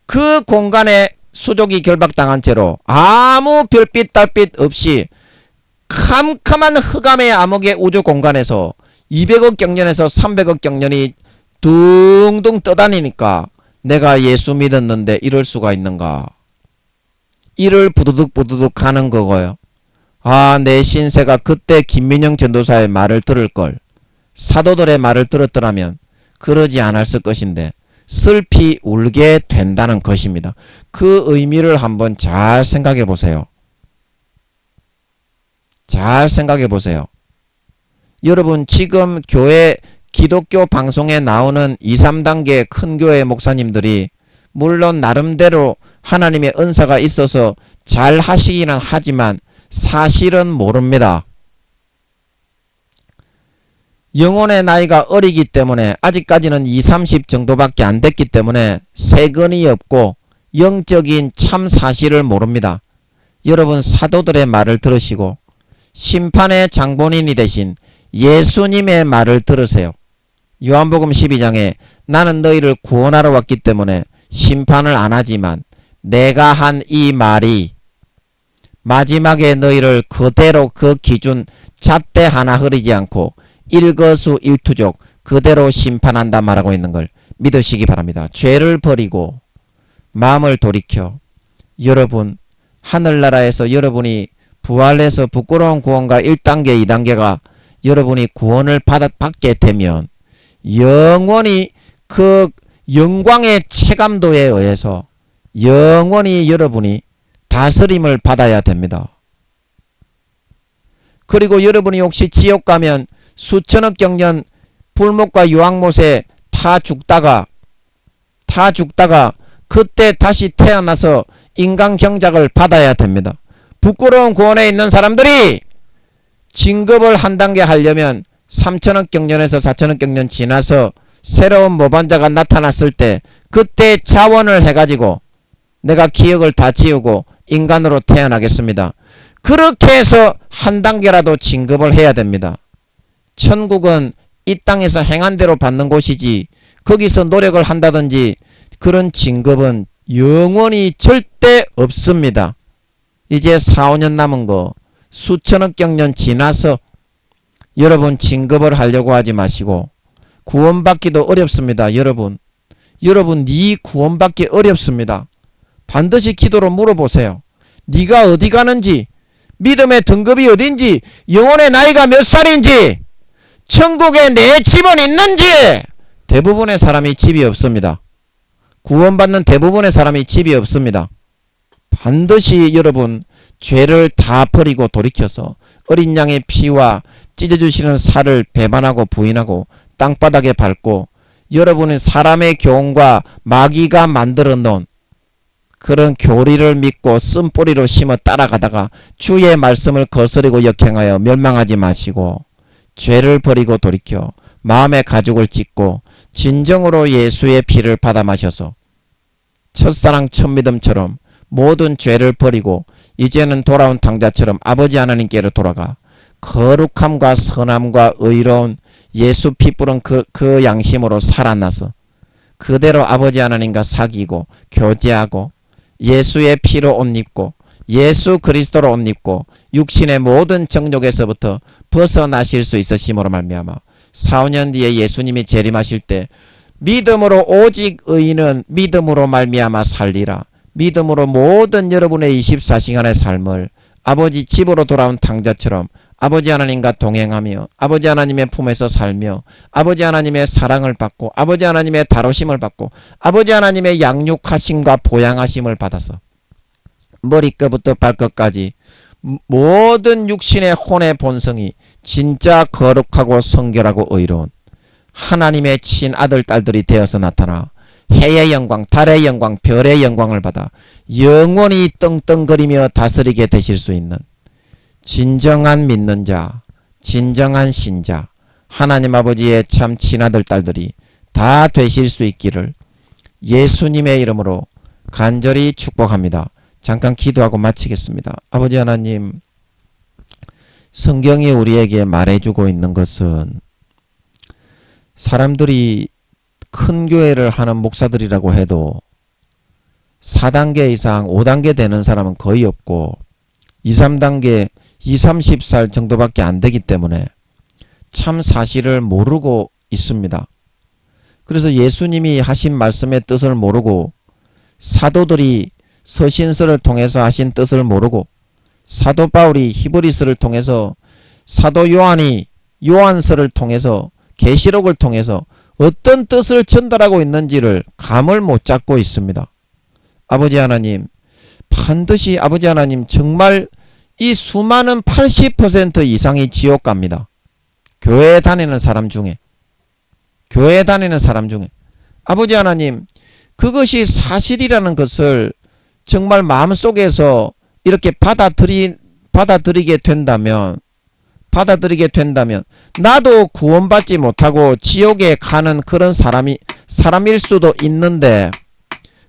그 공간에 수족이 결박당한 채로 아무 별빛 달빛 없이 캄캄한 흑암의 암흑의 우주 공간에서 200억 경년에서 300억 경년이 둥둥 떠다니니까 내가 예수 믿었는데 이럴 수가 있는가. 이를 부두둑 하는 거고요. 아, 내 신세가 그때 김민영 전도사의 말을 들을 걸, 사도들의 말을 들었더라면 그러지 않았을 것인데 슬피 울게 된다는 것입니다. 그 의미를 한번 잘 생각해 보세요. 잘 생각해 보세요. 여러분, 지금 교회 기독교 방송에 나오는 2, 3단계 큰 교회 목사님들이 물론 나름대로 하나님의 은사가 있어서 잘 하시기는 하지만 사실은 모릅니다. 영혼의 나이가 어리기 때문에 아직까지는 20, 30 정도밖에 안 됐기 때문에 세근이 없고 영적인 참 사실을 모릅니다. 여러분, 사도들의 말을 들으시고 심판의 장본인이 되신 예수님의 말을 들으세요. 요한복음 12장에 나는 너희를 구원하러 왔기 때문에 심판을 안 하지만 내가 한 이 말이 마지막에 너희를 그대로 그 기준 잣대 하나 흐리지 않고 일거수일투족 그대로 심판한다 말하고 있는 걸 믿으시기 바랍니다. 죄를 버리고 마음을 돌이켜 여러분, 하늘나라에서 여러분이 부활해서 부끄러운 구원과 1단계 2단계가 여러분이 구원을 받게 되면 영원히 그 영광의 체감도에 의해서 영원히 여러분이 다스림을 받아야 됩니다. 그리고 여러분이 혹시 지옥 가면 수천억 경년 불못과 유황못에 타 죽다가 그때 다시 태어나서 인간 경작을 받아야 됩니다. 부끄러운 구원에 있는 사람들이 진급을 한 단계 하려면 3천억 경년에서 4천억 경년 지나서 새로운 모반자가 나타났을 때 그때 자원을 해가지고 내가 기억을 다 지우고 인간으로 태어나겠습니다. 그렇게 해서 한 단계라도 진급을 해야 됩니다. 천국은 이 땅에서 행한 대로 받는 곳이지 거기서 노력을 한다든지 그런 진급은 영원히 절대 없습니다. 이제 4, 5년 남은 거 수천억 경년 지나서 여러분 진급을 하려고 하지 마시고 구원받기도 어렵습니다. 여러분 네 구원받기 어렵습니다. 반드시 기도로 물어보세요. 네가 어디 가는지, 믿음의 등급이 어딘지, 영혼의 나이가 몇 살인지, 천국에 내 집은 있는지. 대부분의 사람이 집이 없습니다. 구원받는 대부분의 사람이 집이 없습니다. 반드시 여러분 죄를 다 버리고 돌이켜서 어린 양의 피와 찢어주시는 살을 배반하고 부인하고 땅바닥에 밟고 여러분은 사람의 교훈과 마귀가 만들어 놓은 그런 교리를 믿고 쓴뿌리로 심어 따라가다가 주의 말씀을 거스르고 역행하여 멸망하지 마시고 죄를 버리고 돌이켜 마음의 가죽을 찢고 진정으로 예수의 피를 받아 마셔서 첫사랑 첫믿음처럼 모든 죄를 버리고 이제는 돌아온 탕자처럼 아버지 하나님께로 돌아가 거룩함과 선함과 의로운 예수 피 뿌른 그 양심으로 살아나서 그대로 아버지 하나님과 사귀고 교제하고 예수의 피로 옷 입고 예수 그리스도로 옷 입고 육신의 모든 정욕에서부터 벗어나실 수 있으심으로 말미암아 4, 5년 뒤에 예수님이 재림하실 때 믿음으로 오직 의인은 믿음으로 말미암아 살리라. 믿음으로 모든 여러분의 24시간의 삶을 아버지 집으로 돌아온 탕자처럼 아버지 하나님과 동행하며 아버지 하나님의 품에서 살며 아버지 하나님의 사랑을 받고 아버지 하나님의 다루심을 받고 아버지 하나님의 양육하심과 보양하심을 받아서 머리끝부터 발끝까지 모든 육신의 혼의 본성이 진짜 거룩하고 성결하고 의로운 하나님의 친아들 딸들이 되어서 나타나 해의 영광, 달의 영광, 별의 영광을 받아 영원히 떵떵거리며 다스리게 되실 수 있는 진정한 믿는 자, 진정한 신자, 하나님 아버지의 참 친아들 딸들이 다 되실 수 있기를 예수님의 이름으로 간절히 축복합니다. 잠깐 기도하고 마치겠습니다. 아버지 하나님, 성경이 우리에게 말해주고 있는 것은 사람들이 큰 교회를 하는 목사들이라고 해도 4단계 이상 5단계 되는 사람은 거의 없고 2, 3단계 2, 30살 정도밖에 안 되기 때문에 참 사실을 모르고 있습니다. 그래서 예수님이 하신 말씀의 뜻을 모르고 사도들이 서신서를 통해서 하신 뜻을 모르고 사도 바울이 히브리서를 통해서 사도 요한이 요한서를 통해서 계시록을 통해서 어떤 뜻을 전달하고 있는지를 감을 못 잡고 있습니다. 아버지 하나님, 반드시 아버지 하나님 정말 이 수많은 80% 이상이 지옥 갑니다. 교회 다니는 사람 중에 아버지 하나님, 그것이 사실이라는 것을 정말 마음속에서 이렇게 받아들이게 된다면 나도 구원받지 못하고 지옥에 가는 그런 사람일 수도 있는데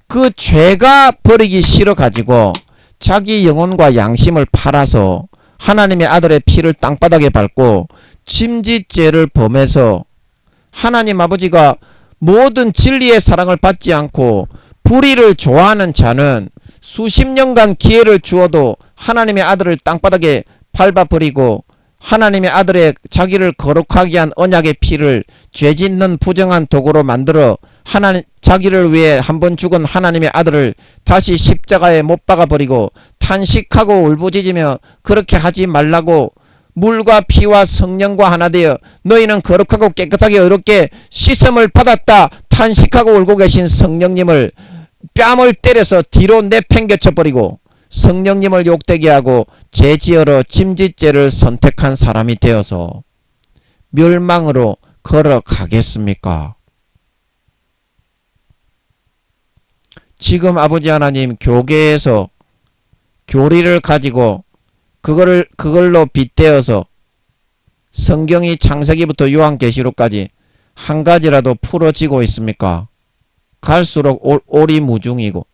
그 죄가 버리기 싫어 가지고 자기 영혼과 양심을 팔아서 하나님의 아들의 피를 땅바닥에 밟고 침짓죄를 범해서 하나님 아버지가 모든 진리의 사랑을 받지 않고 불의를 좋아하는 자는 수십 년간 기회를 주어도 하나님의 아들을 땅바닥에 밟아버리고 하나님의 아들의 자기를 거룩하게 한 언약의 피를 죄짓는 부정한 도구로 만들어 자기를 위해 한번 죽은 하나님의 아들을 다시 십자가에 못 박아버리고 탄식하고 울부짖으며 그렇게 하지 말라고 물과 피와 성령과 하나 되어 너희는 거룩하고 깨끗하게 어렵게 씻음을 받았다 탄식하고 울고 계신 성령님을 뺨을 때려서 뒤로 내팽개쳐버리고 성령님을 욕되게 하고 죄지으러 침짓죄를 선택한 사람이 되어서 멸망으로 걸어가겠습니까? 지금 아버지 하나님 교계에서 교리를 가지고 그걸로 빗대어서 성경이 창세기부터 요한계시록까지 한 가지라도 풀어지고 있습니까? 갈수록 오리무중이고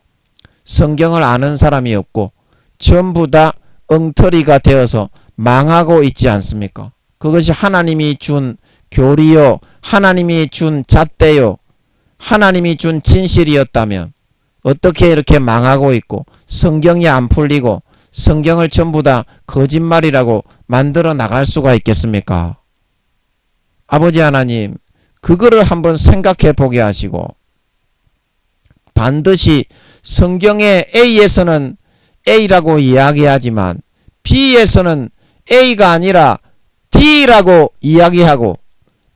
성경을 아는 사람이 없고 전부 다 엉터리가 되어서 망하고 있지 않습니까? 그것이 하나님이 준 교리요, 하나님이 준 잣대요, 하나님이 준 진실이었다면 어떻게 이렇게 망하고 있고 성경이 안 풀리고 성경을 전부 다 거짓말이라고 만들어 나갈 수가 있겠습니까? 아버지 하나님, 그거를 한번 생각해 보게 하시고 반드시 성경의 A에서는 A라고 이야기하지만 B에서는 A가 아니라 D라고 이야기하고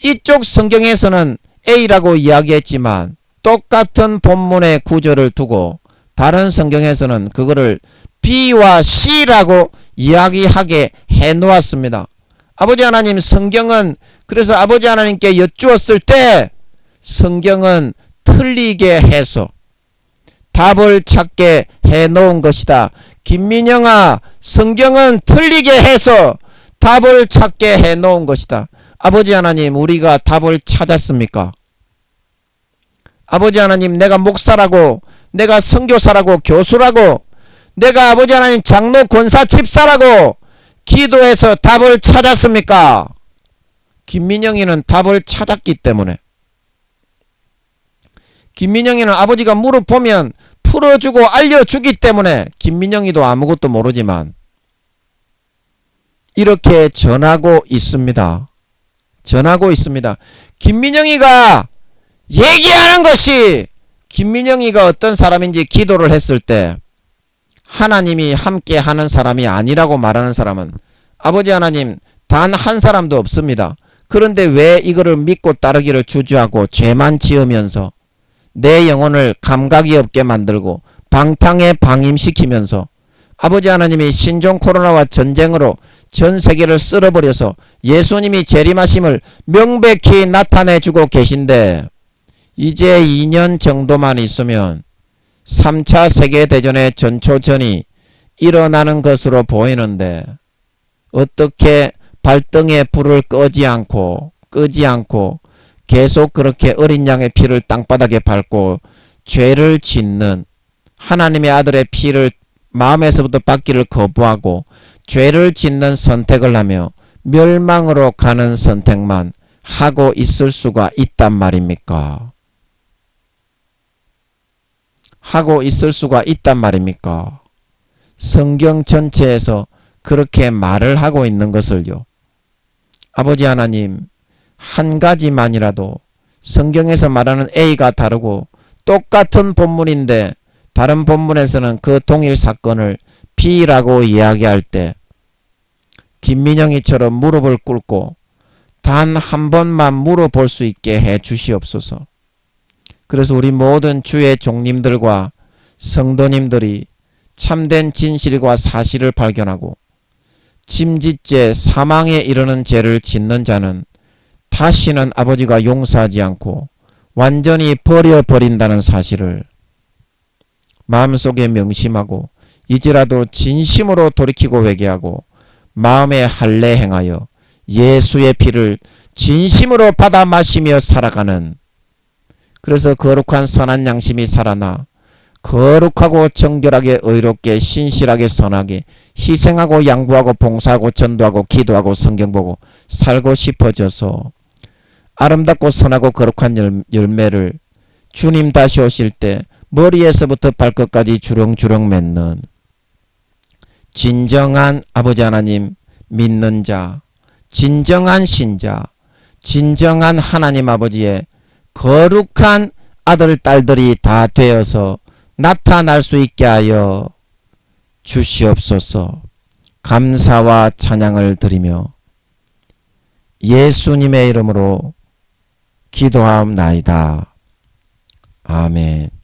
이쪽 성경에서는 A라고 이야기했지만 똑같은 본문의 구절을 두고 다른 성경에서는 그거를 B와 C라고 이야기하게 해놓았습니다. 아버지 하나님, 성경은 그래서 아버지 하나님께 여쭈었을 때 성경은 틀리게 해서 답을 찾게 해놓은 것이다. 김민영아, 성경은 틀리게 해서 답을 찾게 해놓은 것이다. 아버지 하나님, 우리가 답을 찾았습니까? 아버지 하나님, 내가 목사라고, 내가 선교사라고, 교수라고, 내가 아버지 하나님 장로 권사 집사라고 기도해서 답을 찾았습니까? 김민영이는 답을 찾았기 때문에, 김민영이는 아버지가 물어보면 풀어주고 알려주기 때문에 김민영이도 아무것도 모르지만 이렇게 전하고 있습니다. 김민영이가 얘기하는 것이 김민영이가 어떤 사람인지 기도를 했을 때 하나님이 함께 하는 사람이 아니라고 말하는 사람은 아버지 하나님 단 한 사람도 없습니다. 그런데 왜 이거를 믿고 따르기를 주저하고 죄만 지으면서 내 영혼을 감각이 없게 만들고 방탕에 방임시키면서 아버지 하나님이 신종 코로나와 전쟁으로 전 세계를 쓸어버려서 예수님이 재림하심을 명백히 나타내주고 계신데 이제 2년 정도만 있으면 3차 세계대전의 전초전이 일어나는 것으로 보이는데 어떻게 발등에 불을 끄지 않고 계속 그렇게 어린 양의 피를 땅바닥에 밟고 죄를 짓는 하나님의 아들의 피를 마음에서부터 받기를 거부하고 죄를 짓는 선택을 하며 멸망으로 가는 선택만 하고 있을 수가 있단 말입니까? 하고 있을 수가 있단 말입니까? 성경 전체에서 그렇게 말을 하고 있는 것을요. 아버지 하나님, 한 가지만이라도 성경에서 말하는 A가 다르고 똑같은 본문인데 다른 본문에서는 그 동일 사건을 B라고 이야기할 때 김민영이처럼 무릎을 꿇고 단 한 번만 물어볼 수 있게 해 주시옵소서. 그래서 우리 모든 주의 종님들과 성도님들이 참된 진실과 사실을 발견하고 짐짓죄 사망에 이르는 죄를 짓는 자는 다시는 아버지가 용서하지 않고 완전히 버려버린다는 사실을 마음속에 명심하고 이제라도 진심으로 돌이키고 회개하고 마음에 할례 행하여 예수의 피를 진심으로 받아 마시며 살아가는, 그래서 거룩한 선한 양심이 살아나 거룩하고 정결하게 의롭게 신실하게 선하게 희생하고 양보하고 봉사하고 전도하고 기도하고 성경 보고 살고 싶어져서 아름답고 선하고 거룩한 열매를 주님 다시 오실 때 머리에서부터 발끝까지 주렁주렁 맺는 진정한 아버지 하나님 믿는 자, 진정한 신자, 진정한 하나님 아버지의 거룩한 아들 딸들이 다 되어서 나타날 수 있게 하여 주시옵소서. 감사와 찬양을 드리며 예수님의 이름으로 기도하옵나이다. 아멘.